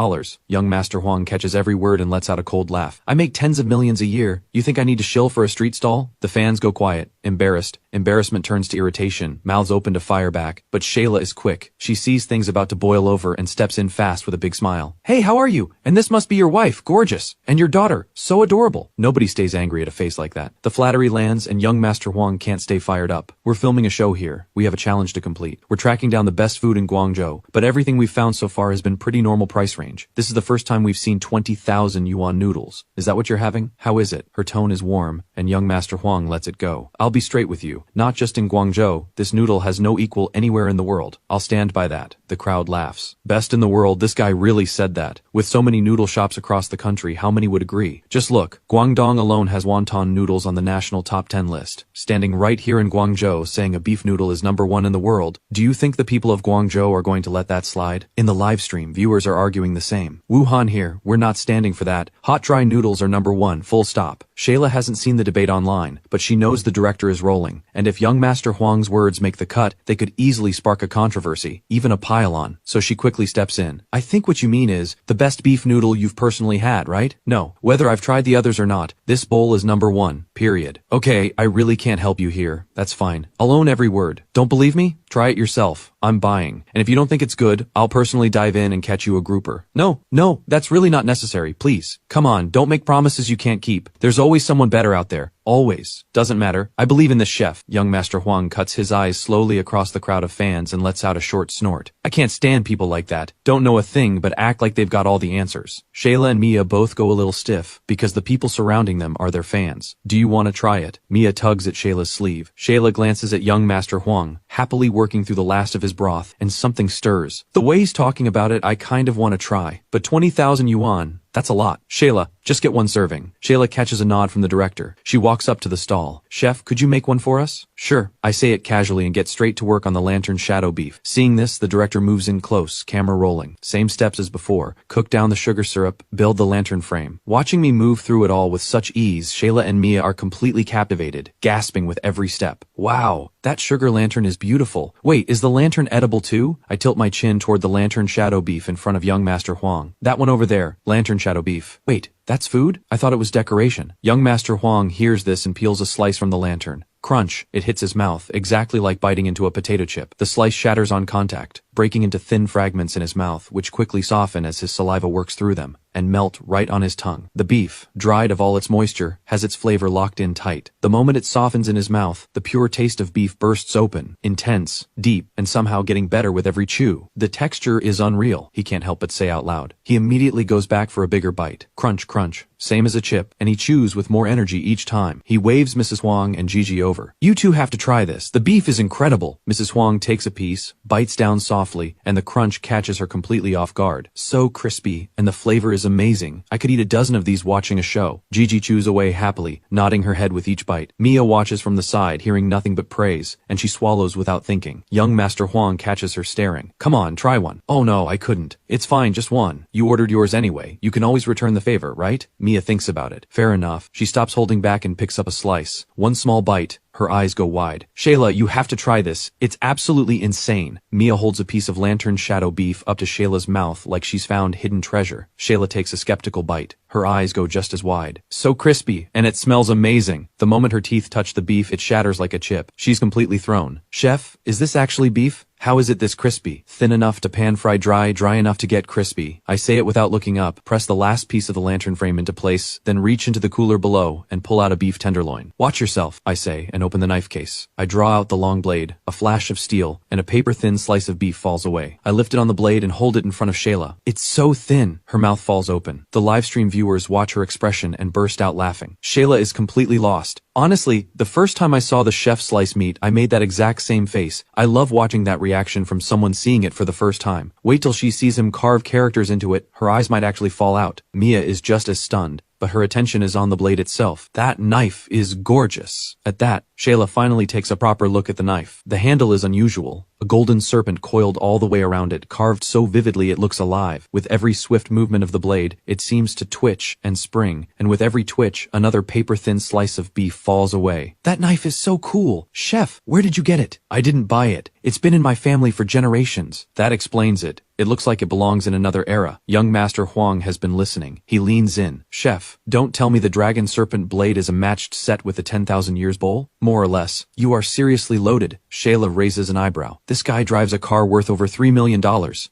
Young Master Huang catches every word and lets out a cold laugh. I make tens of millions a year. You think I need to shill for a street stall? The fans go quiet, embarrassed. Embarrassment turns to irritation, mouths open to fire back. But Shayla is quick. She sees things about to boil over and steps in fast with a big smile. Hey, how are you? And this must be your wife, gorgeous. And your daughter, so adorable. Nobody stays angry at a face like that. The flattery lands and young Master Huang can't stay fired up. We're filming a show here. We have a challenge to complete. We're tracking down the best food in Guangzhou, but everything we've found so far has been pretty normal price range. This is the first time we've seen 20,000 yuan noodles. Is that what you're having? How is it? Her tone is warm, and young Master Huang lets it go. I'll be straight with you. Not just in Guangzhou, this noodle has no equal anywhere in the world. I'll stand by that. The crowd laughs. Best in the world, this guy really said that. With so many noodle shops across the country, how many would agree? Just look, Guangdong alone has wonton noodles on the national top 10 list. Standing right here in Guangzhou saying a beef noodle is #1 in the world, do you think the people of Guangzhou are going to let that slide? In the live stream, viewers are arguing the same. Wuhan here, we're not standing for that. Hot dry noodles are #1, full stop. Shayla hasn't seen the debate online, but she knows the director is rolling, and if young Master Huang's words make the cut, they could easily spark a controversy, even a pile-on, so she quickly steps in. I think what you mean is, the best beef noodle you've personally had, right? No, whether I've tried the others or not, this bowl is #1, period. Okay, I really can't help you here. That's fine. I'll own every word. Don't believe me? Try it yourself. I'm buying. And if you don't think it's good, I'll personally dive in and catch you a grouper. No, that's really not necessary, please. Come on, don't make promises you can't keep. There's always someone better out there. Always. Doesn't matter. I believe in this chef. Young Master Huang cuts his eyes slowly across the crowd of fans and lets out a short snort. I can't stand people like that. Don't know a thing but act like they've got all the answers. Shayla and Mia both go a little stiff because the people surrounding them are their fans. Do you want to try it? Mia tugs at Shayla's sleeve. Shayla glances at young Master Huang, happily working through the last of his broth, and something stirs. The way he's talking about it, I kind of want to try. But 20,000 yuan, that's a lot. Shayla, just get one serving. Shayla catches a nod from the director. She walks up to the stall. Chef, could you make one for us? Sure. I say it casually and get straight to work on the lantern shadow beef. Seeing this, the director moves in close, camera rolling. Same steps as before. Cook down the sugar syrup, build the lantern frame. Watching me move through it all with such ease, Shayla and Mia are completely captivated, gasping with every step. Wow, that sugar lantern is beautiful. Wait, is the lantern edible too? I tilt my chin toward the lantern shadow beef in front of young Master Huang. That one over there, lantern shadow beef. Wait, that's food? I thought it was decoration. Young Master Huang hears this and peels a slice from the lantern. Crunch, it hits his mouth, exactly like biting into a potato chip. The slice shatters on contact, breaking into thin fragments in his mouth, which quickly soften as his saliva works through them, and melt right on his tongue. The beef, dried of all its moisture, has its flavor locked in tight. The moment it softens in his mouth, the pure taste of beef bursts open, intense, deep, and somehow getting better with every chew. The texture is unreal, he can't help but say out loud. He immediately goes back for a bigger bite. Crunch, crunch. Same as a chip, and he chews with more energy each time. He waves Mrs. Huang and Gigi over. You two have to try this. The beef is incredible. Mrs. Huang takes a piece, bites down softly, and the crunch catches her completely off guard. So crispy, and the flavor is amazing. I could eat a dozen of these watching a show. Gigi chews away happily, nodding her head with each bite. Mia watches from the side, hearing nothing but praise, and she swallows without thinking. Young Master Huang catches her staring. Come on, try one. Oh no, I couldn't. It's fine, just one. You ordered yours anyway. You can always return the favor, right? Mia thinks about it. Fair enough. She stops holding back and picks up a slice. One small bite. Her eyes go wide. Shayla, you have to try this. It's absolutely insane. Mia holds a piece of lantern shadow beef up to Shayla's mouth like she's found hidden treasure. Shayla takes a skeptical bite. Her eyes go just as wide. So crispy, and it smells amazing. The moment her teeth touch the beef, it shatters like a chip. She's completely thrown. Chef, is this actually beef? How is it this crispy? Thin enough to pan fry dry, dry enough to get crispy. I say it without looking up, press the last piece of the lantern frame into place, then reach into the cooler below and pull out a beef tenderloin. Watch yourself, I say, and open the knife case. I draw out the long blade, a flash of steel, and a paper-thin slice of beef falls away. I lift it on the blade and hold it in front of Shayla. It's so thin. Her mouth falls open. The livestream viewers watch her expression and burst out laughing. Shayla is completely lost. Honestly, the first time I saw the chef slice meat, I made that exact same face. I love watching that reaction from someone seeing it for the first time. Wait till she sees him carve characters into it, her eyes might actually fall out. Mia is just as stunned, but her attention is on the blade itself. That knife is gorgeous. At that, Shayla finally takes a proper look at the knife. The handle is unusual, A golden serpent coiled all the way around it, carved so vividly it looks alive. With every swift movement of the blade, it seems to twitch and spring, and with every twitch, another paper-thin slice of beef falls away. That knife is so cool! Chef, where did you get it? I didn't buy it. It's been in my family for generations. That explains it. It looks like it belongs in another era. Young Master Huang has been listening. He leans in. Chef, don't tell me the dragon serpent blade is a matched set with the 10,000 years bowl? More or less. You are seriously loaded. Shayla raises an eyebrow. This guy drives a car worth over $3 million,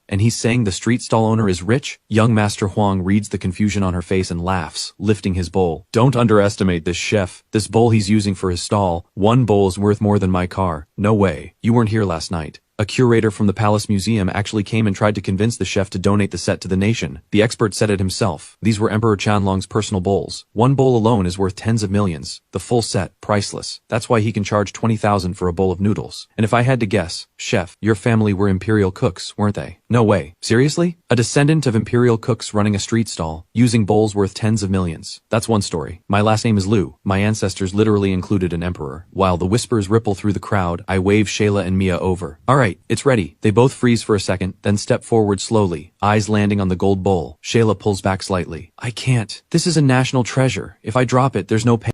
and he's saying the street stall owner is rich? Young Master Huang reads the confusion on her face and laughs, lifting his bowl. Don't underestimate this chef. This bowl he's using for his stall, one bowl is worth more than my car. No way. You weren't here last night. A curator from the Palace Museum actually came and tried to convince the chef to donate the set to the nation. The expert said it himself. These were Emperor Qianlong's personal bowls. One bowl alone is worth tens of millions. The full set, priceless. That's why he can charge 20,000 for a bowl of noodles. And if I had to guess, chef, your family were imperial cooks, weren't they? No way. Seriously? A descendant of imperial cooks running a street stall, using bowls worth tens of millions. That's one story. My last name is Liu. My ancestors literally included an emperor. While the whispers ripple through the crowd, I wave Shayla and Mia over. Alright, it's ready. They both freeze for a second, then step forward slowly, eyes landing on the gold bowl. Shayla pulls back slightly. I can't. This is a national treasure. If I drop it, there's no pain.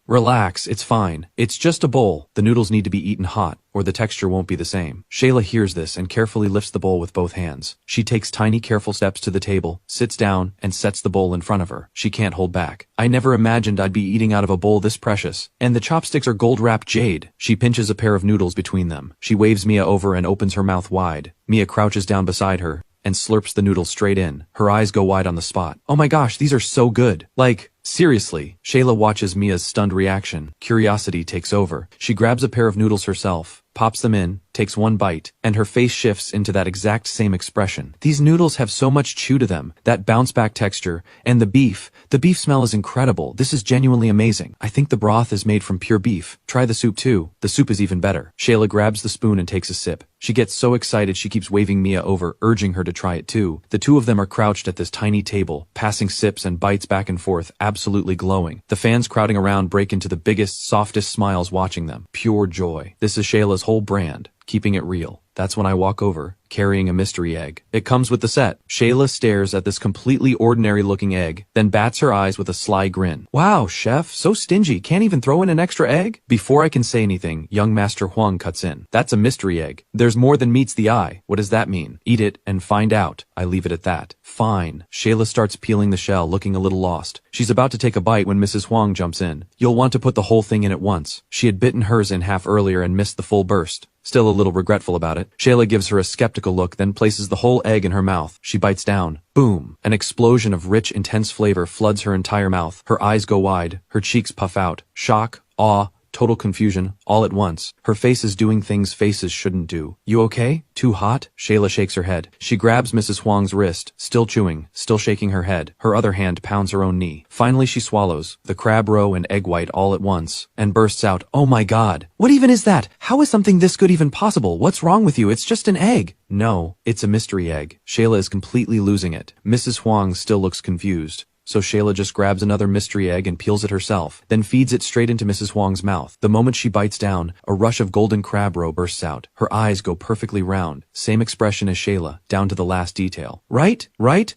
Relax, it's fine. It's just a bowl. The noodles need to be eaten hot, or the texture won't be the same. Shayla hears this and carefully lifts the bowl with both hands. She takes tiny careful steps to the table, sits down, and sets the bowl in front of her. She can't hold back. I never imagined I'd be eating out of a bowl this precious. And the chopsticks are gold-wrapped jade. She pinches a pair of noodles between them. She waves Mia over and opens her mouth wide. Mia crouches down beside her and slurps the noodles straight in. Her eyes go wide on the spot. Oh my gosh, these are so good. Like, seriously. Shayla watches Mia's stunned reaction. Curiosity takes over. She grabs a pair of noodles herself, pops them in, takes one bite, and her face shifts into that exact same expression. These noodles have so much chew to them, that bounce-back texture, and the beef smell is incredible. This is genuinely amazing. I think the broth is made from pure beef. Try the soup too. The soup is even better. Shayla grabs the spoon and takes a sip. She gets so excited she keeps waving Mia over, urging her to try it too. The two of them are crouched at this tiny table, passing sips and bites back and forth, absolutely glowing. The fans crowding around break into the biggest, softest smiles watching them. Pure joy. This is Shayla's whole brand, keeping it real. That's when I walk over, carrying a mystery egg. It comes with the set. Shayla stares at this completely ordinary-looking egg, then bats her eyes with a sly grin. Wow, chef, so stingy, can't even throw in an extra egg? Before I can say anything, young Master Huang cuts in. That's a mystery egg. There's more than meets the eye. What does that mean? Eat it and find out. I leave it at that. Fine. Shayla starts peeling the shell, looking a little lost. She's about to take a bite when Mrs. Huang jumps in. You'll want to put the whole thing in at once. She had bitten hers in half earlier and missed the full burst. Still a little regretful about it, Shayla gives her a skeptical look, then places the whole egg in her mouth. She bites down. Boom! An explosion of rich, intense flavor floods her entire mouth. Her eyes go wide, her cheeks puff out. Shock, awe, total confusion, all at once. Her face is doing things faces shouldn't do. You okay? Too hot? Shayla shakes her head. She grabs Mrs. Huang's wrist, still chewing, still shaking her head. Her other hand pounds her own knee. Finally she swallows, the crab roe and egg white all at once, and bursts out, oh my god! What even is that? How is something this good even possible? What's wrong with you? It's just an egg! No, it's a mystery egg. Shayla is completely losing it. Mrs. Huang still looks confused. So Shayla just grabs another mystery egg and peels it herself, then feeds it straight into Mrs. Huang's mouth. The moment she bites down, a rush of golden crab roe bursts out. Her eyes go perfectly round, same expression as Shayla, down to the last detail. Right?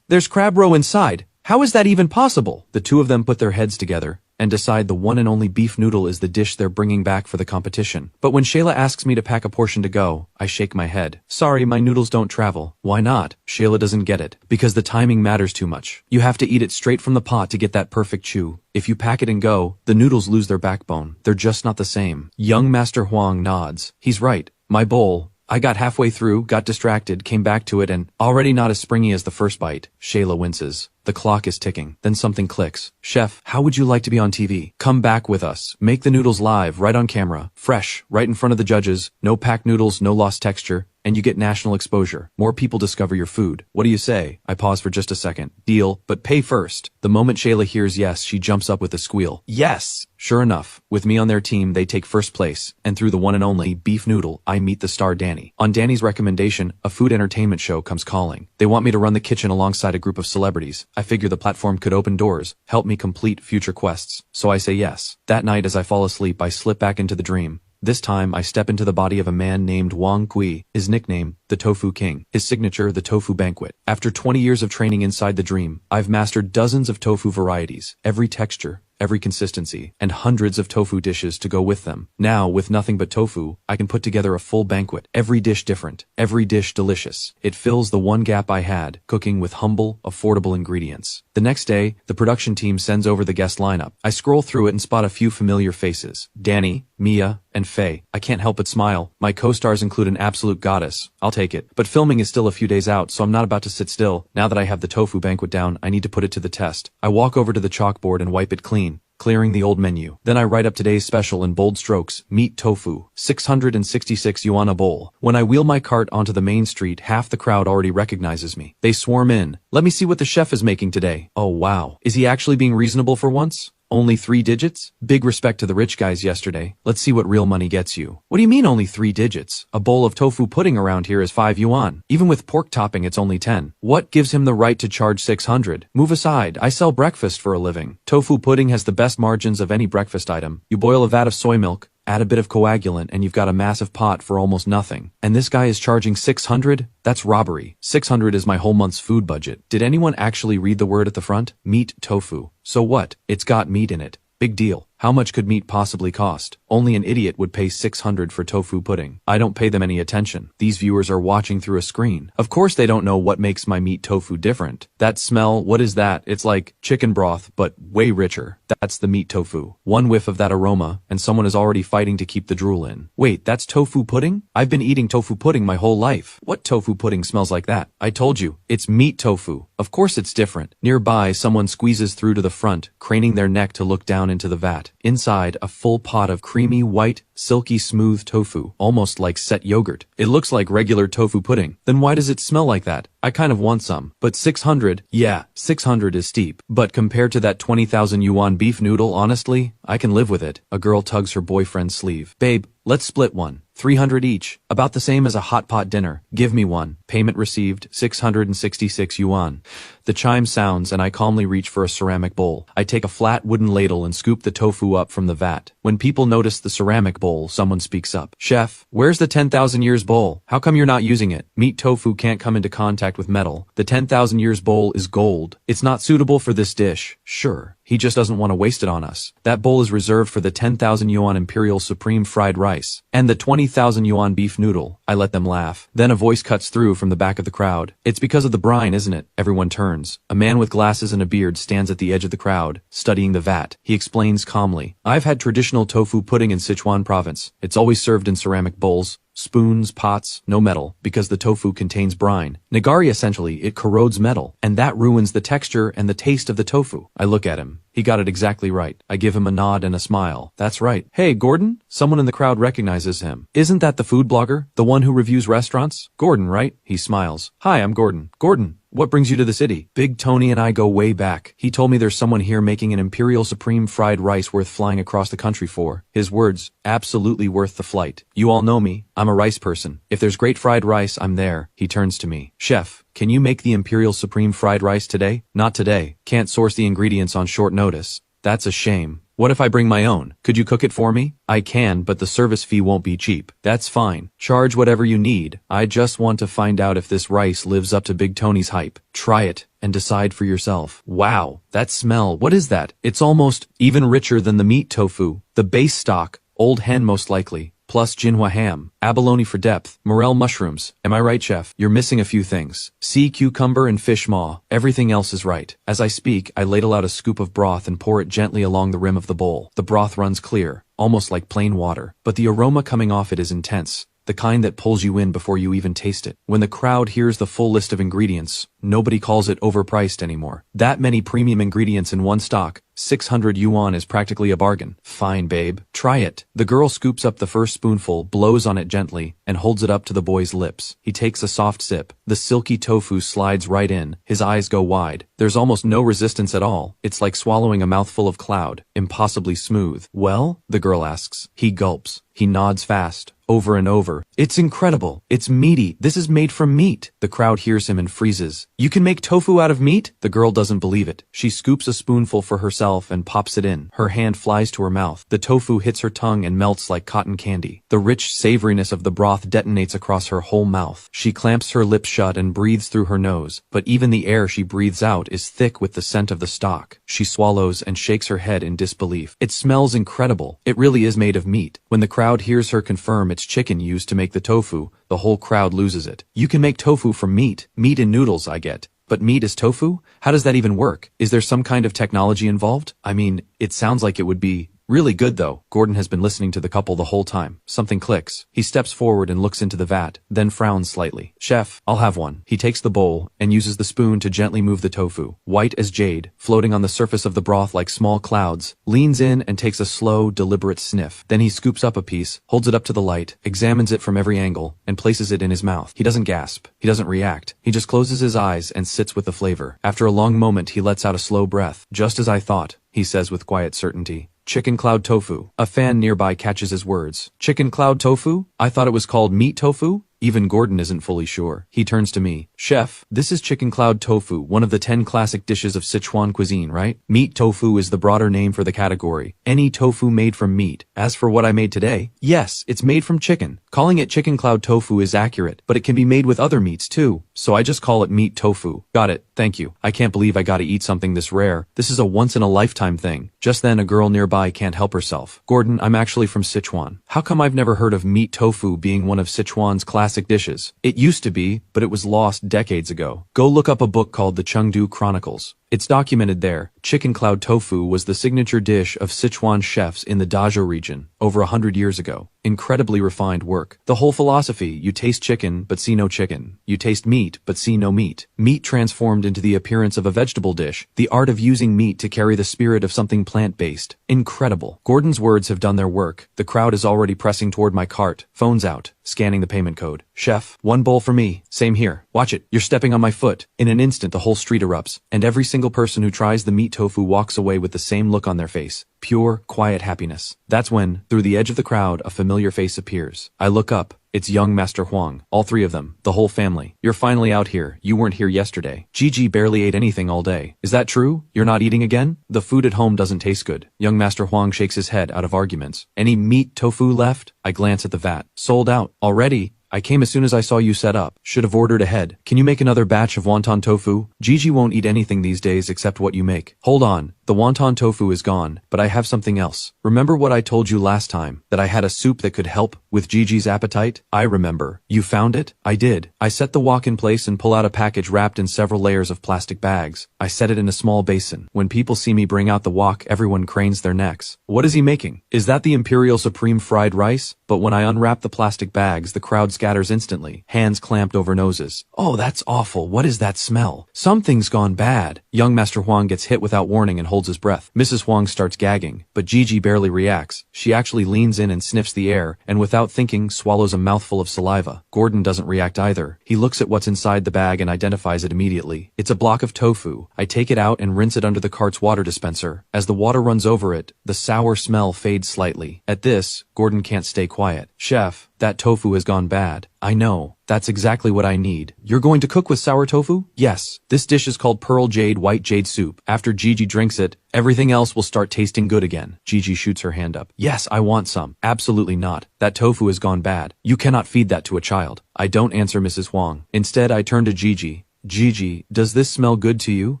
There's crab roe inside. How is that even possible? The two of them put their heads together and decide the one and only beef noodle is the dish they're bringing back for the competition. But when Shayla asks me to pack a portion to go, I shake my head. Sorry, my noodles don't travel. Why not? Shayla doesn't get it. Because the timing matters too much. You have to eat it straight from the pot to get that perfect chew. If you pack it and go, the noodles lose their backbone. They're just not the same. Young Master Huang nods. He's right. My bowl, I got halfway through, got distracted, came back to it, and already not as springy as the first bite. Shayla winces. The clock is ticking. Then something clicks. Chef, how would you like to be on TV? Come back with us. Make the noodles live, right on camera. Fresh, right in front of the judges. No packed noodles, no lost texture. And you get national exposure. More people discover your food. What do you say? I pause for just a second. Deal, but pay first. The moment Shayla hears yes, she jumps up with a squeal. Yes! Sure enough, with me on their team, they take first place. And through the one and only beef noodle, I meet the star Danny. On Danny's recommendation, a food entertainment show comes calling. They want me to run the kitchen alongside a group of celebrities. I figure the platform could open doors, help me complete future quests. So I say yes. That night as I fall asleep, I slip back into the dream. This time, I step into the body of a man named Wang Gui, his nickname, the Tofu King, his signature, the Tofu Banquet. After 20 years of training inside the dream, I've mastered dozens of tofu varieties, every texture, every consistency, and hundreds of tofu dishes to go with them. Now, with nothing but tofu, I can put together a full banquet, every dish different, every dish delicious. It fills the one gap I had, cooking with humble, affordable ingredients. The next day, the production team sends over the guest lineup. I scroll through it and spot a few familiar faces. Danny, Mia, and Faye. I can't help but smile. My co-stars include an absolute goddess. I'll take it. But filming is still a few days out, so I'm not about to sit still. Now that I have the tofu banquet down, I need to put it to the test. I walk over to the chalkboard and wipe it clean, clearing the old menu. Then I write up today's special in bold strokes: meat tofu, 666 yuan a bowl. When I wheel my cart onto the main street, half the crowd already recognizes me. They swarm in. Let me see what the chef is making today. Oh wow. Is he actually being reasonable for once? Only 3 digits? Big respect to the rich guys yesterday. Let's see what real money gets you. What do you mean only 3 digits? A bowl of tofu pudding around here is 5 yuan. Even with pork topping it's only 10. What gives him the right to charge 600? Move aside, I sell breakfast for a living. Tofu pudding has the best margins of any breakfast item. You boil a vat of soy milk, add a bit of coagulant, and you've got a massive pot for almost nothing. And this guy is charging 600? That's robbery. 600 is my whole month's food budget. Did anyone actually read the word at the front? Meat tofu. So what? It's got meat in it. Big deal. How much could meat possibly cost? Only an idiot would pay 600 for tofu pudding. I don't pay them any attention. These viewers are watching through a screen. Of course they don't know what makes my meat tofu different. That smell, what is that? It's like chicken broth, but way richer. That's the meat tofu. One whiff of that aroma, and someone is already fighting to keep the drool in. Wait, that's tofu pudding? I've been eating tofu pudding my whole life. What tofu pudding smells like that? I told you, it's meat tofu. Of course it's different. Nearby, someone squeezes through to the front, craning their neck to look down into the vat. Inside, a full pot of creamy, white, silky smooth tofu, almost like set yogurt. It looks like regular tofu pudding. Then why does it smell like that? I kind of want some. But 600? Yeah, 600 is steep. But compared to that 20,000 yuan beef noodle, honestly, I can live with it. A girl tugs her boyfriend's sleeve. Babe, let's split one. 300 each. About the same as a hot pot dinner. Give me one. Payment received, 666 yuan. The chime sounds and I calmly reach for a ceramic bowl. I take a flat wooden ladle and scoop the tofu up from the vat. When people notice the ceramic bowl, someone speaks up. Chef, where's the 10,000 years bowl? How come you're not using it? Meat tofu can't come into contact with metal. The 10,000 years bowl is gold. It's not suitable for this dish. Sure. He just doesn't want to waste it on us. That bowl is reserved for the 10,000 yuan Imperial Supreme fried rice and the 20,000 yuan beef noodle. I let them laugh. Then a voice cuts through from the back of the crowd. It's because of the brine, isn't it? Everyone turns. A man with glasses and a beard stands at the edge of the crowd, studying the vat. He explains calmly. I've had traditional tofu pudding in Sichuan province. It's always served in ceramic bowls. Spoons, pots, no metal, because the tofu contains brine. Nagari essentially, it corrodes metal, and that ruins the texture and the taste of the tofu. I look at him. He got it exactly right. I give him a nod and a smile. That's right. Hey, Gordon? Someone in the crowd recognizes him. Isn't that the food blogger? The one who reviews restaurants? Gordon, right? He smiles. Hi, I'm Gordon. Gordon, what brings you to the city? Big Tony and I go way back. He told me there's someone here making an Imperial Supreme fried rice worth flying across the country for. His words, absolutely worth the flight. You all know me. I'm a rice person. If there's great fried rice, I'm there. He turns to me. Chef, can you make the Imperial Supreme fried rice today? Not today. Can't source the ingredients on short notice. That's a shame. What if I bring my own? Could you cook it for me? I can, but the service fee won't be cheap. That's fine. Charge whatever you need. I just want to find out if this rice lives up to Big Tony's hype. Try it and decide for yourself. Wow, that smell. What is that? It's almost even richer than the meat tofu. The base stock, old hen most likely, plus Jinhua ham, abalone for depth, morel mushrooms. Am I right, chef? You're missing a few things. Sea cucumber and fish maw. Everything else is right. As I speak, I ladle out a scoop of broth and pour it gently along the rim of the bowl. The broth runs clear, almost like plain water, but the aroma coming off it is intense. The kind that pulls you in before you even taste it. When the crowd hears the full list of ingredients, nobody calls it overpriced anymore. That many premium ingredients in one stock, 600 yuan is practically a bargain. Fine, babe. Try it. The girl scoops up the first spoonful, blows on it gently, and holds it up to the boy's lips. He takes a soft sip. The silky tofu slides right in. His eyes go wide. There's almost no resistance at all. It's like swallowing a mouthful of cloud. Impossibly smooth. Well? The girl asks. He gulps. He nods fast, over and over. It's incredible. It's meaty. This is made from meat. The crowd hears him and freezes. You can make tofu out of meat? The girl doesn't believe it. She scoops a spoonful for herself herself and pops it in. Her hand flies to her mouth. The tofu hits her tongue and melts like cotton candy. The rich savoriness of the broth detonates across her whole mouth. She clamps her lips shut and breathes through her nose, but even the air she breathes out is thick with the scent of the stock. She swallows and shakes her head in disbelief. It smells incredible. It really is made of meat. When the crowd hears her confirm it's chicken used to make the tofu, the whole crowd loses it. You can make tofu from meat. Meat in noodles, I get. But meat is tofu? How does that even work? Is there some kind of technology involved? I mean, it sounds like it would be really good though. Gordon has been listening to the couple the whole time. Something clicks. He steps forward and looks into the vat, then frowns slightly. Chef, I'll have one. He takes the bowl and uses the spoon to gently move the tofu. White as jade, floating on the surface of the broth like small clouds, leans in and takes a slow, deliberate sniff. Then he scoops up a piece, holds it up to the light, examines it from every angle, and places it in his mouth. He doesn't gasp. He doesn't react. He just closes his eyes and sits with the flavor. After a long moment, he lets out a slow breath. Just as I thought, he says with quiet certainty. Chicken cloud tofu. A fan nearby catches his words. Chicken cloud tofu? I thought it was called meat tofu? Even Gordon isn't fully sure. He turns to me. Chef, this is chicken cloud tofu, one of the 10 classic dishes of Sichuan cuisine, right? Meat tofu is the broader name for the category. Any tofu made from meat. As for what I made today, yes, it's made from chicken. Calling it chicken cloud tofu is accurate, but it can be made with other meats too, so I just call it meat tofu. Got it, thank you. I can't believe I gotta eat something this rare. This is a once-in-a-lifetime thing. Just then a girl nearby can't help herself. Gordon, I'm actually from Sichuan. How come I've never heard of meat tofu being one of Sichuan's classic dishes? It used to be, but it was lost decades ago. Go look up a book called the Chengdu Chronicles. It's documented there. Chicken cloud tofu was the signature dish of Sichuan chefs in the Dazhou region over 100 years ago. Incredibly refined work. The whole philosophy, you taste chicken but see no chicken. You taste meat but see no meat. Meat transformed into the appearance of a vegetable dish. The art of using meat to carry the spirit of something plant-based. Incredible. Gordon's words have done their work. The crowd is already pressing toward my cart. Phone's out. Scanning the payment code. Chef, one bowl for me. Same here. Watch it. You're stepping on my foot. In an instant, the whole street erupts, and every single person who tries the meat tofu walks away with the same look on their face. Pure, quiet happiness. That's when, through the edge of the crowd, a familiar face appears. I look up. It's young Master Huang. All three of them. The whole family. You're finally out here. You weren't here yesterday. Gigi barely ate anything all day. Is that true? You're not eating again? The food at home doesn't taste good. Young Master Huang shakes his head out of arguments. Any meat tofu left? I glance at the vat. Sold out. Already? I came as soon as I saw you set up. Should have ordered ahead. Can you make another batch of wonton tofu? Gigi won't eat anything these days except what you make. Hold on. The wonton tofu is gone, but I have something else. Remember what I told you last time? That I had a soup that could help with Gigi's appetite? I remember. You found it? I did. I set the wok in place and pull out a package wrapped in several layers of plastic bags. I set it in a small basin. When people see me bring out the wok, everyone cranes their necks. What is he making? Is that the Imperial Supreme fried rice? But when I unwrap the plastic bags, the crowd scatters instantly, hands clamped over noses. Oh, that's awful. What is that smell? Something's gone bad. Young Master Huang gets hit without warning and holds his breath. Mrs. Huang starts gagging, but Gigi barely reacts. She actually leans in and sniffs the air, and without thinking, swallows a mouthful of saliva. Gordon doesn't react either. He looks at what's inside the bag and identifies it immediately. It's a block of tofu. I take it out and rinse it under the cart's water dispenser. As the water runs over it, the sour smell fades slightly. At this, Gordon can't stay quiet. Chef, that tofu has gone bad. I know. That's exactly what I need. You're going to cook with sour tofu? Yes. This dish is called Pearl Jade White Jade Soup. After Gigi drinks it, everything else will start tasting good again. Gigi shoots her hand up. Yes, I want some. Absolutely not. That tofu has gone bad. You cannot feed that to a child. I don't answer Mrs. Huang. Instead, I turn to Gigi. Gigi, does this smell good to you?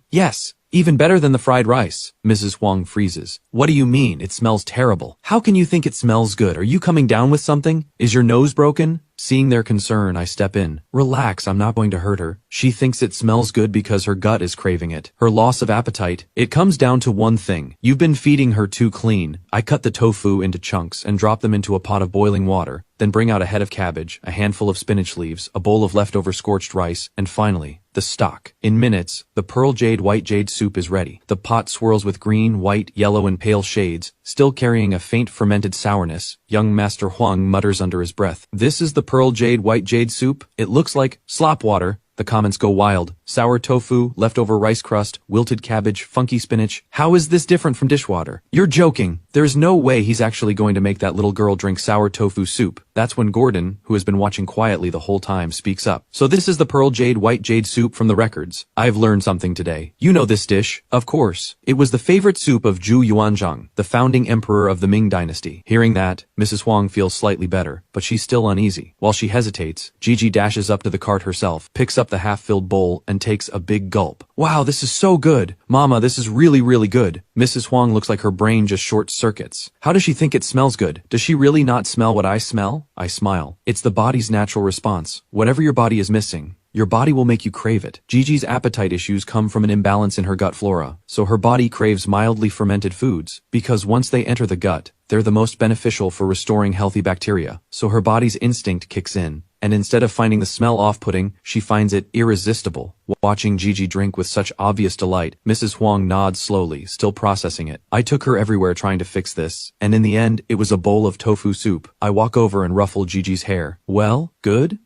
Yes. Even better than the fried rice. Mrs. Huang freezes. What do you mean? It smells terrible. How can you think it smells good? Are you coming down with something? Is your nose broken? Seeing their concern, I step in. Relax, I'm not going to hurt her. She thinks it smells good because her gut is craving it. Her loss of appetite. It comes down to one thing. You've been feeding her too clean. I cut the tofu into chunks and drop them into a pot of boiling water, then bring out a head of cabbage, a handful of spinach leaves, a bowl of leftover scorched rice, and finally, the stock. In minutes, the Pearl Jade White Jade Soup is ready. The pot swirls with green, white, yellow, and pale shades, still carrying a faint fermented sourness. Young Master Huang mutters under his breath. This is the Pearl Jade White Jade Soup? It looks like slop water. The comments go wild. Sour tofu, leftover rice crust, wilted cabbage, funky spinach. How is this different from dishwater? You're joking. There's no way he's actually going to make that little girl drink sour tofu soup. That's when Gordon, who has been watching quietly the whole time, speaks up. So this is the pearl jade white jade soup from the records. I've learned something today. You know this dish, of course. It was the favorite soup of Zhu Yuanzhang, the founding emperor of the Ming dynasty. Hearing that, Mrs. Huang feels slightly better, but she's still uneasy. While she hesitates, Gigi dashes up to the cart herself, picks up the half-filled bowl, and takes a big gulp. Wow, this is so good. Mama, this is really good. Mrs. Huang looks like her brain just short-circuits. How does she think it smells good? Does she really not smell what I smell? I smile. It's the body's natural response. Whatever your body is missing, your body will make you crave it. Gigi's appetite issues come from an imbalance in her gut flora, so her body craves mildly fermented foods, because once they enter the gut, they're the most beneficial for restoring healthy bacteria, so her body's instinct kicks in. And instead of finding the smell off-putting, she finds it irresistible. Watching Gigi drink with such obvious delight, Mrs. Huang nods slowly, still processing it. I took her everywhere trying to fix this, and in the end, it was a bowl of tofu soup. I walk over and ruffle Gigi's hair. Well, good?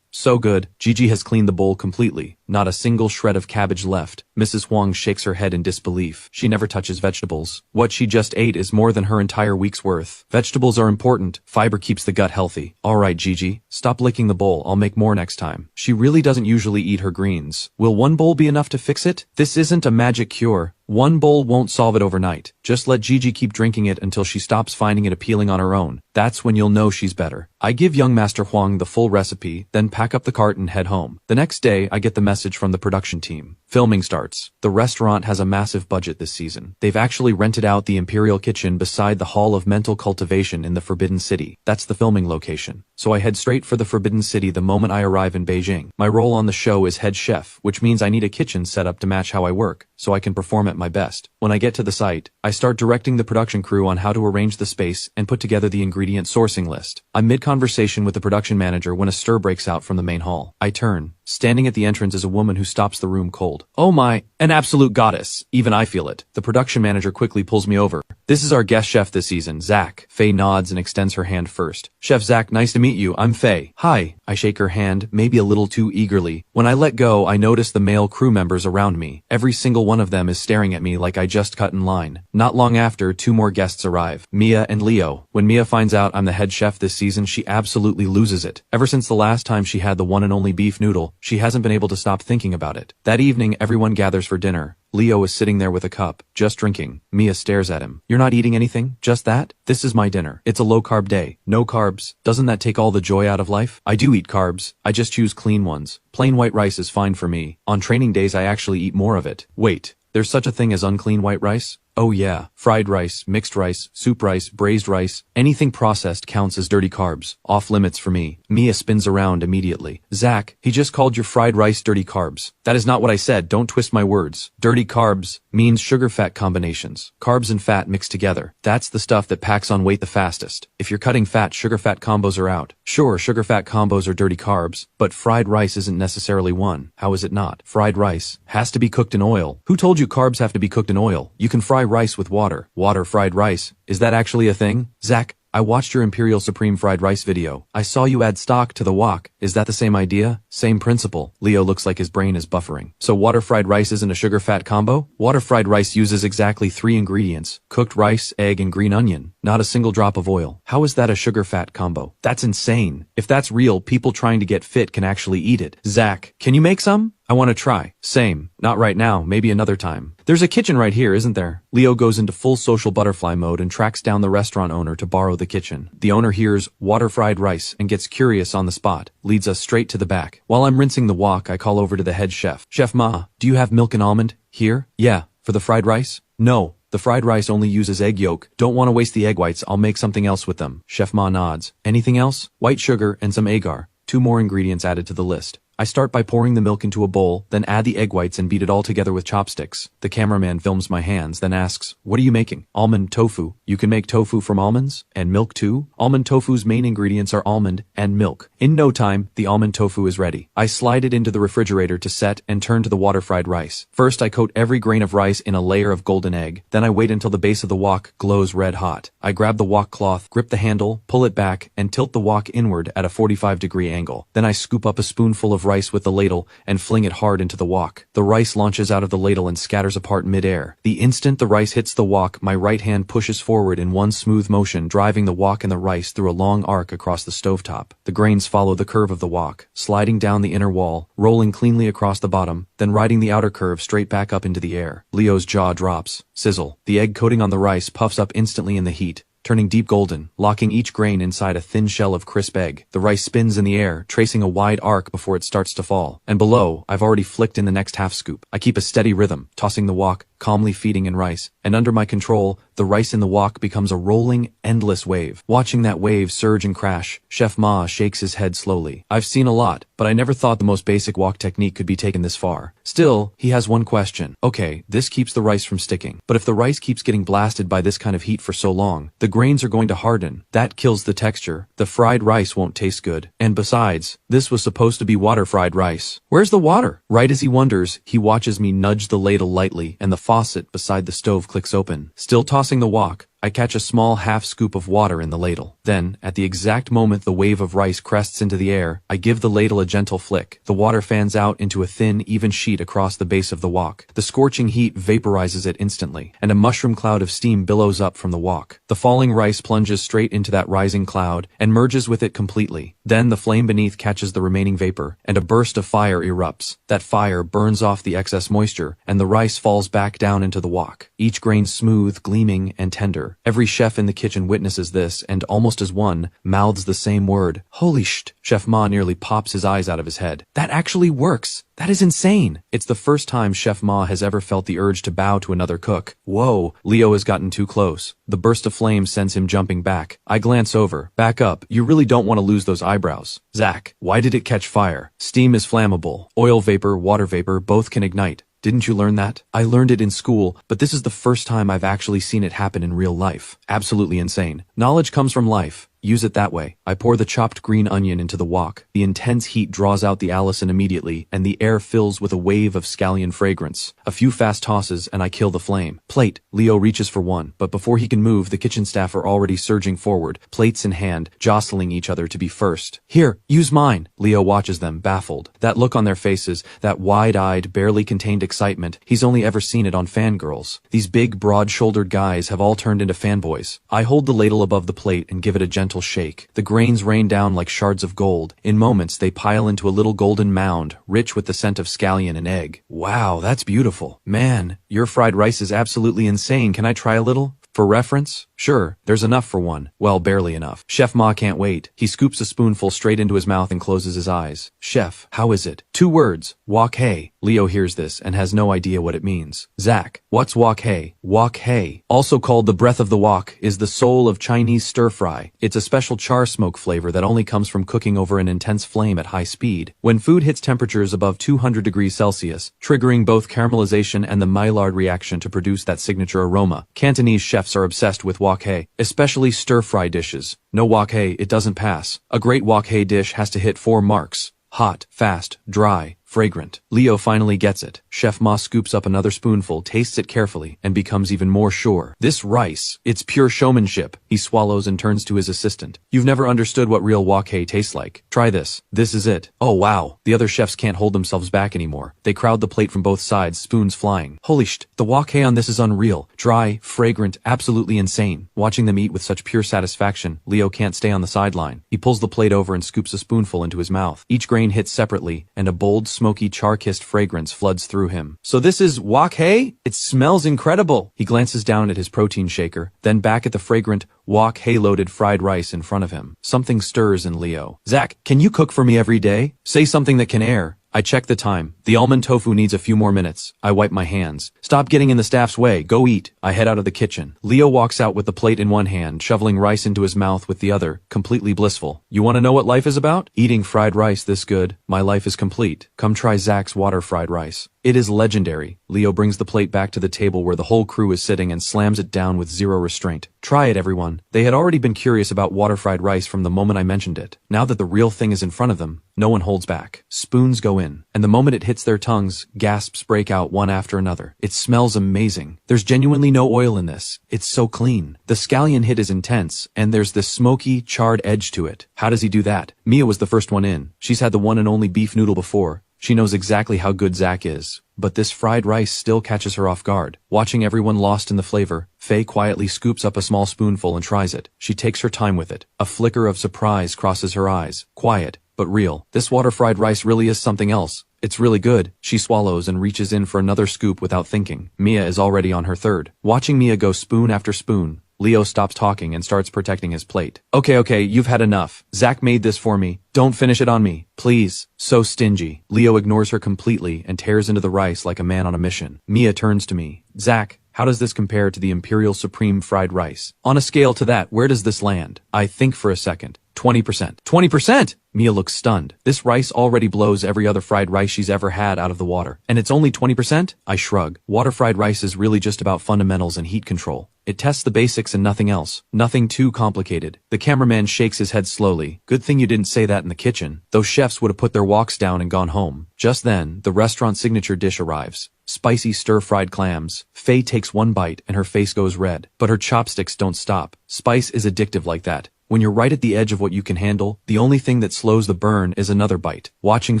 So good. Gigi has cleaned the bowl completely. Not a single shred of cabbage left. Mrs. Huang shakes her head in disbelief. She never touches vegetables. What she just ate is more than her entire week's worth. Vegetables are important. Fiber keeps the gut healthy. Alright, Gigi. Stop licking the bowl. I'll make more next time. She really doesn't usually eat her greens. Will one bowl be enough to fix it? This isn't a magic cure. One bowl won't solve it overnight. Just let Gigi keep drinking it until she stops finding it appealing on her own. That's when you'll know she's better. I give young Master Huang the full recipe, then pack up the cart and head home. The next day, I get the message from the production team. Filming starts. The restaurant has a massive budget this season. They've actually rented out the Imperial Kitchen beside the Hall of Mental Cultivation in the Forbidden City. That's the filming location. So I head straight for the Forbidden City the moment I arrive in Beijing. My role on the show is head chef, which means I need a kitchen set up to match how I work, so I can perform at my best. When I get to the site, I start directing the production crew on how to arrange the space and put together the ingredient sourcing list. I'm mid-conversation with the production manager when a stir breaks out from the main hall. I turn. Standing at the entrance is a woman who stops the room cold. Oh my, an absolute goddess. Even I feel it. The production manager quickly pulls me over. This is our guest chef this season, Zach. Faye nods and extends her hand first. Chef Zach, nice to meet you. I'm Faye. Hi. I shake her hand, maybe a little too eagerly. When I let go, I notice the male crew members around me. Every single one of them is staring at me like I just cut in line. Not long after, two more guests arrive. Mia and Leo. When Mia finds out I'm the head chef this season, she absolutely loses it. Ever since the last time she had the one and only beef noodle, she hasn't been able to stop thinking about it. That evening, everyone gathers for dinner. Leo is sitting there with a cup, just drinking. Mia stares at him. You're not eating anything? Just that? This is my dinner. It's a low-carb day. No carbs. Doesn't that take all the joy out of life? I do eat carbs. I just choose clean ones. Plain white rice is fine for me. On training days I actually eat more of it. Wait, there's such a thing as unclean white rice? Oh yeah, fried rice, mixed rice, soup rice, braised rice, anything processed counts as dirty carbs. Off limits for me. Mia spins around immediately. Zach, he just called your fried rice dirty carbs. That is not what I said, don't twist my words. Dirty carbs means sugar-fat combinations. Carbs and fat mixed together. That's the stuff that packs on weight the fastest. If you're cutting fat, sugar-fat combos are out. Sure, sugar-fat combos are dirty carbs, but fried rice isn't necessarily one. How is it not? Fried rice has to be cooked in oil. Who told you carbs have to be cooked in oil? You can fry rice with water. Water fried rice. Is that actually a thing? Zach, I watched your Imperial Supreme fried rice video. I saw you add stock to the wok. Is that the same idea? Same principle. Leo looks like his brain is buffering. So water fried rice isn't a sugar-fat combo? Water fried rice uses exactly 3 ingredients. Cooked rice, egg, and green onion. Not a single drop of oil. How is that a sugar-fat combo? That's insane. If that's real, people trying to get fit can actually eat it. Zach, can you make some? I want to try. Same. Not right now, maybe another time. There's a kitchen right here, isn't there? Leo goes into full social butterfly mode and tracks down the restaurant owner to borrow the kitchen. The owner hears water fried rice and gets curious on the spot, leads us straight to the back. While I'm rinsing the wok, I call over to the head chef. Chef Ma, do you have milk and almond? Here? Yeah. For the fried rice? No. The fried rice only uses egg yolk. Don't want to waste the egg whites, I'll make something else with them. Chef Ma nods. Anything else? White sugar and some agar. 2 more ingredients added to the list. I start by pouring the milk into a bowl, then add the egg whites and beat it all together with chopsticks. The cameraman films my hands, then asks, what are you making? Almond tofu. You can make tofu from almonds? And milk too? Almond tofu's main ingredients are almond and milk. In no time, the almond tofu is ready. I slide it into the refrigerator to set and turn to the water-fried rice. First, I coat every grain of rice in a layer of golden egg. Then I wait until the base of the wok glows red hot. I grab the wok cloth, grip the handle, pull it back, and tilt the wok inward at a 45-degree angle. Then I scoop up a spoonful of rice with the ladle and fling it hard into the wok. The rice launches out of the ladle and scatters apart mid-air. The instant the rice hits the wok, my right hand pushes forward in one smooth motion, driving the wok and the rice through a long arc across the stovetop. The grains follow the curve of the wok, sliding down the inner wall, rolling cleanly across the bottom, then riding the outer curve straight back up into the air. Leo's jaw drops. Sizzle. The egg coating on the rice puffs up instantly in the heat, turning deep golden, locking each grain inside a thin shell of crisp egg. The rice spins in the air, tracing a wide arc before it starts to fall. And below, I've already flicked in the next half scoop. I keep a steady rhythm, tossing the wok, calmly feeding in rice, and under my control, the rice in the wok becomes a rolling, endless wave. Watching that wave surge and crash, Chef Ma shakes his head slowly. I've seen a lot, but I never thought the most basic wok technique could be taken this far. Still, he has one question. Okay, this keeps the rice from sticking, but if the rice keeps getting blasted by this kind of heat for so long, the grains are going to harden. That kills the texture. The fried rice won't taste good. And besides, this was supposed to be water-fried rice. Where's the water? Right as he wonders, he watches me nudge the ladle lightly, and the faucet beside the stove clicks open. Still tossing the wok, I catch a small half scoop of water in the ladle. Then, at the exact moment the wave of rice crests into the air, I give the ladle a gentle flick. The water fans out into a thin, even sheet across the base of the wok. The scorching heat vaporizes it instantly, and a mushroom cloud of steam billows up from the wok. The falling rice plunges straight into that rising cloud, and merges with it completely. Then the flame beneath catches the remaining vapor, and a burst of fire erupts. That fire burns off the excess moisture, and the rice falls back down into the wok. Each grain smooth, gleaming, and tender. Every chef in the kitchen witnesses this, and almost as one, mouths the same word. Holy sh! Chef Ma nearly pops his eyes out of his head. That actually works! That is insane! It's the first time Chef Ma has ever felt the urge to bow to another cook. Whoa, Leo has gotten too close. The burst of flame sends him jumping back. I glance over. Back up, you really don't want to lose those eyebrows. Zach, why did it catch fire? Steam is flammable. Oil vapor, water vapor, both can ignite. Didn't you learn that? I learned it in school, but this is the first time I've actually seen it happen in real life. Absolutely insane. Knowledge comes from life. Use it that way. I pour the chopped green onion into the wok. The intense heat draws out the allicin immediately, and the air fills with a wave of scallion fragrance. A few fast tosses, and I kill the flame. Plate. Leo reaches for one, but before he can move, the kitchen staff are already surging forward, plates in hand, jostling each other to be first. Here, use mine. Leo watches them, baffled. That look on their faces, that wide-eyed, barely contained excitement, he's only ever seen it on fangirls. These big, broad-shouldered guys have all turned into fanboys. I hold the ladle above the plate and give it a gentle shake. The grains rain down like shards of gold. In moments, they pile into a little golden mound, rich with the scent of scallion and egg. Wow, that's beautiful. Man, your fried rice is absolutely insane. Can I try a little? For reference? Sure, there's enough for one. Well, barely enough. Chef Ma can't wait. He scoops a spoonful straight into his mouth and closes his eyes. Chef, how is it? 2 words. Wok hei. Leo hears this and has no idea what it means. Zach, what's wok hei? Wok hei, also called the breath of the wok, is the soul of Chinese stir-fry. It's a special char smoke flavor that only comes from cooking over an intense flame at high speed. When food hits temperatures above 200 degrees Celsius, triggering both caramelization and the Maillard reaction to produce that signature aroma, Cantonese chefs are obsessed with wok hei, especially stir-fry dishes. No wok hei, it doesn't pass. A great wok hei dish has to hit 4 marks. Hot, fast, dry, fragrant. Leo finally gets it. Chef Ma scoops up another spoonful, tastes it carefully, and becomes even more sure. This rice, it's pure showmanship. He swallows and turns to his assistant. You've never understood what real wok hei tastes like. Try this. This is it. Oh wow. The other chefs can't hold themselves back anymore. They crowd the plate from both sides, spoons flying. Holy sh! The wok hei on this is unreal. Dry, fragrant, absolutely insane. Watching them eat with such pure satisfaction, Leo can't stay on the sideline. He pulls the plate over and scoops a spoonful into his mouth. Each grain hits separately, and a bold, smoky, char-kissed fragrance floods through him. So this is wok hei? It smells incredible. He glances down at his protein shaker, then back at the fragrant, wok hei-loaded fried rice in front of him. Something stirs in Leo. Zach, can you cook for me every day? Say something that can air. I check the time. The almond tofu needs a few more minutes. I wipe my hands. Stop getting in the staff's way. Go eat. I head out of the kitchen. Leo walks out with the plate in one hand, shoveling rice into his mouth with the other, completely blissful. You want to know what life is about? Eating fried rice this good. My life is complete. Come try Zach's water fried rice. It is legendary. Leo brings the plate back to the table where the whole crew is sitting and slams it down with zero restraint. Try it, everyone. They had already been curious about water fried rice from the moment I mentioned it. Now that the real thing is in front of them, No one holds back. Spoons go in, and the moment it hits their tongues, gasps break out one after another. It smells amazing. There's genuinely no oil in this. It's so clean. The scallion hit is intense, and there's this smoky, charred edge to it. How does he do that? Mia was the first one in. She's had the one and only beef noodle before. She knows exactly how good Zach is. But this fried rice still catches her off guard. Watching everyone lost in the flavor, Faye quietly scoops up a small spoonful and tries it. She takes her time with it. A flicker of surprise crosses her eyes. Quiet, but real. This water-fried rice really is something else. It's really good. She swallows and reaches in for another scoop without thinking. Mia is already on her third. Watching Mia go spoon after spoon, Leo stops talking and starts protecting his plate. Okay, you've had enough. Zach made this for me. Don't finish it on me, please. So stingy. Leo ignores her completely and tears into the rice like a man on a mission. Mia turns to me. Zach, how does this compare to the Imperial Supreme fried rice? On a scale to that, where does this land? I think for a second. 20%. 20%! Mia looks stunned. This rice already blows every other fried rice she's ever had out of the water. And it's only 20%? I shrug. Water fried rice is really just about fundamentals and heat control. It tests the basics and nothing else. Nothing too complicated. The cameraman shakes his head slowly. Good thing you didn't say that in the kitchen. Those chefs would have put their woks down and gone home. Just then, the restaurant signature dish arrives. Spicy stir-fried clams. Faye takes one bite and her face goes red. But her chopsticks don't stop. Spice is addictive like that. When you're right at the edge of what you can handle, the only thing that slows the burn is another bite. Watching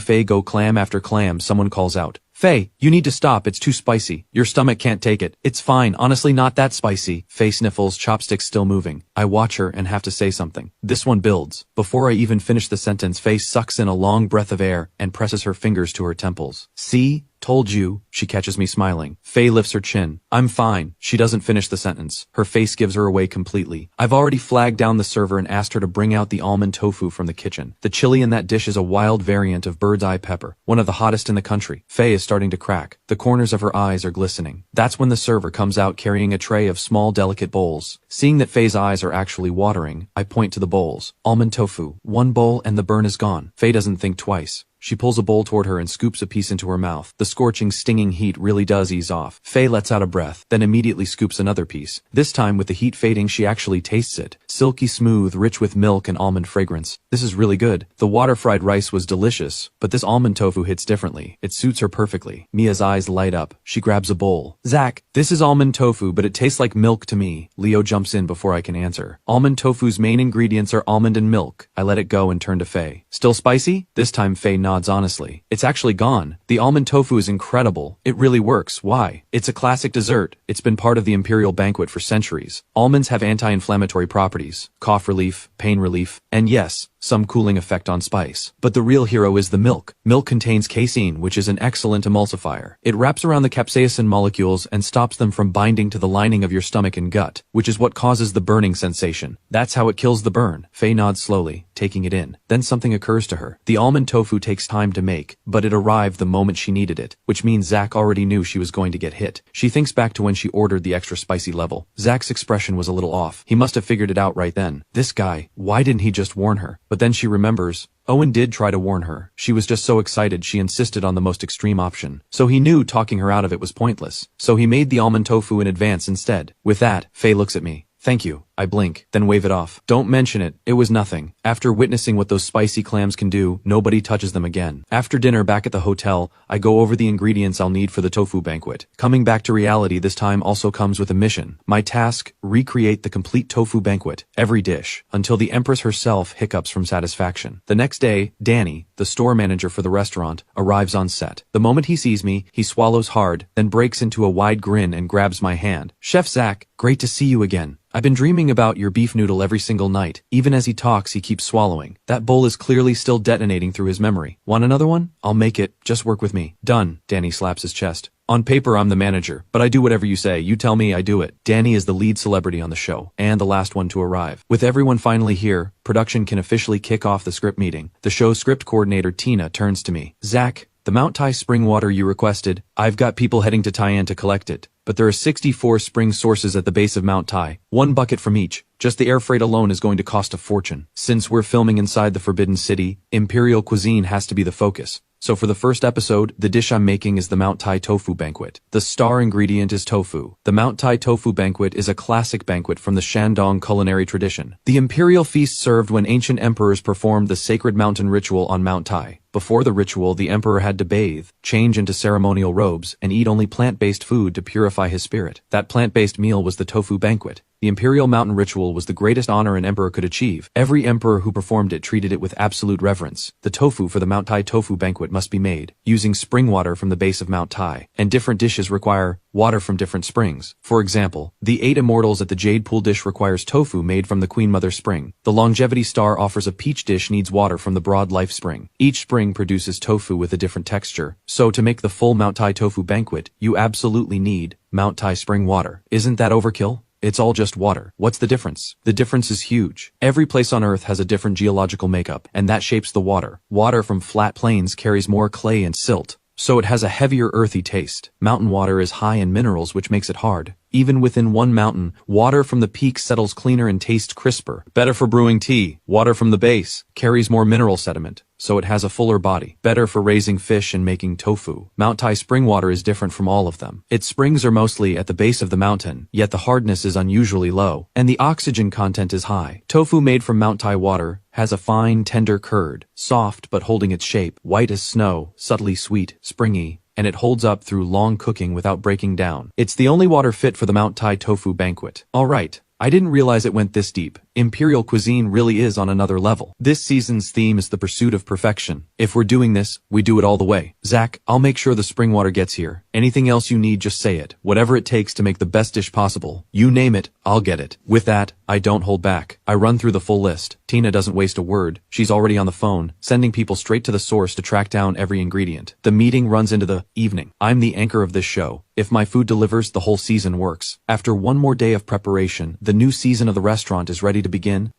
Faye go clam after clam, someone calls out, Faye, you need to stop, it's too spicy. Your stomach can't take it. It's fine, honestly not that spicy. Faye sniffles, chopsticks still moving. I watch her and have to say something. This one builds. Before I even finish the sentence, Faye sucks in a long breath of air and presses her fingers to her temples. See? Told you. She catches me smiling. Faye lifts her chin. I'm fine. She doesn't finish the sentence. Her face gives her away completely. I've already flagged down the server and asked her to bring out the almond tofu from the kitchen. The chili in that dish is a wild variant of bird's eye pepper, one of the hottest in the country. Faye is starting to crack. The corners of her eyes are glistening. That's when the server comes out carrying a tray of small delicate bowls. Seeing that Faye's eyes are actually watering, I point to the bowls. Almond tofu. One bowl and the burn is gone. Faye doesn't think twice. She pulls a bowl toward her and scoops a piece into her mouth. The scorching, stinging heat really does ease off. Faye lets out a breath, then immediately scoops another piece. This time, with the heat fading, she actually tastes it. Silky smooth, rich with milk and almond fragrance. This is really good. The water-fried rice was delicious, but this almond tofu hits differently. It suits her perfectly. Mia's eyes light up. She grabs a bowl. Zach, this is almond tofu, but it tastes like milk to me. Leo jumps in before I can answer. Almond tofu's main ingredients are almond and milk. I let it go and turn to Faye. Still spicy? This time Faye nods honestly. It's actually gone. The almond tofu is incredible. It really works. Why? It's a classic dessert. It's been part of the imperial banquet for centuries. Almonds have anti-inflammatory properties, cough relief, pain relief, and yes, some cooling effect on spice. But the real hero is the milk. Milk contains casein, which is an excellent emulsifier. It wraps around the capsaicin molecules and stops them from binding to the lining of your stomach and gut, which is what causes the burning sensation. That's how it kills the burn. Faye nods slowly, taking it in. Then something occurs to her. The almond tofu takes time to make, but it arrived the moment she needed it, which means Zach already knew she was going to get hit. She thinks back to when she ordered the extra spicy level. Zach's expression was a little off. He must have figured it out right then. This guy, why didn't he just warn her? But then she remembers, Owen did try to warn her. She was just so excited she insisted on the most extreme option. So he knew talking her out of it was pointless. So he made the almond tofu in advance instead. With that, Faye looks at me. Thank you. I blink, then wave it off. Don't mention it. It was nothing. After witnessing what those spicy clams can do, nobody touches them again. After dinner back at the hotel, I go over the ingredients I'll need for the tofu banquet. Coming back to reality this time also comes with a mission. My task, recreate the complete tofu banquet, every dish, until the Empress herself hiccups from satisfaction. The next day, Danny, the store manager for the restaurant, arrives on set. The moment he sees me, he swallows hard, then breaks into a wide grin and grabs my hand. Chef Zach, great to see you again. I've been dreaming about your beef noodle every single night. Even as he talks, he keeps swallowing. That bowl is clearly still detonating through his memory. Want another one? I'll make it. Just work with me. Done. Danny slaps his chest. On paper, I'm the manager, but I do whatever you say. You tell me, I do it. Danny is the lead celebrity on the show, and the last one to arrive. With everyone finally here, production can officially kick off the script meeting. The show's script coordinator, Tina, turns to me. Zach, the Mount Tai spring water you requested, I've got people heading to Tai'an to collect it. But there are 64 spring sources at the base of Mount Tai, 1 bucket from each. Just the air freight alone is going to cost a fortune. Since we're filming inside the Forbidden City, Imperial cuisine has to be the focus. So for the first episode, the dish I'm making is the Mount Tai Tofu Banquet. The star ingredient is tofu. The Mount Tai Tofu Banquet is a classic banquet from the Shandong culinary tradition. The imperial feast served when ancient emperors performed the sacred mountain ritual on Mount Tai. Before the ritual, the emperor had to bathe, change into ceremonial robes, and eat only plant-based food to purify his spirit. That plant-based meal was the tofu banquet. The imperial mountain ritual was the greatest honor an emperor could achieve. Every emperor who performed it treated it with absolute reverence. The tofu for the Mount Tai Tofu Banquet must be made using spring water from the base of Mount Tai, and different dishes require water from different springs. For example, the 8 Immortals at the Jade Pool dish requires tofu made from the Queen Mother Spring. The Longevity Star offers a peach dish needs water from the Broad Life Spring. Each spring produces tofu with a different texture. So to make the full Mount Tai Tofu Banquet, you absolutely need Mount Tai Spring water. Isn't that overkill? It's all just water. What's the difference? The difference is huge. Every place on Earth has a different geological makeup, and that shapes the water. Water from flat plains carries more clay and silt, so it has a heavier earthy taste. Mountain water is high in minerals, which makes it hard. Even within one mountain, water from the peak settles cleaner and tastes crisper. Better for brewing tea. Water from the base carries more mineral sediment, so it has a fuller body. Better for raising fish and making tofu. Mount Tai spring water is different from all of them. Its springs are mostly at the base of the mountain, yet the hardness is unusually low, and the oxygen content is high. Tofu made from Mount Tai water has a fine, tender curd, soft but holding its shape, white as snow, subtly sweet, springy, and it holds up through long cooking without breaking down. It's the only water fit for the Mount Tai Tofu Banquet. Alright, I didn't realize it went this deep. Imperial cuisine really is on another level. This season's theme is the pursuit of perfection. If we're doing this, we do it all the way. Zach, I'll make sure the spring water gets here. Anything else you need, just say it. Whatever it takes to make the best dish possible. You name it, I'll get it. With that, I don't hold back. I run through the full list. Tina doesn't waste a word. She's already on the phone, sending people straight to the source to track down every ingredient. The meeting runs into the evening. I'm the anchor of this show. If my food delivers, the whole season works. After one more day of preparation, the new season of the restaurant is ready to begin.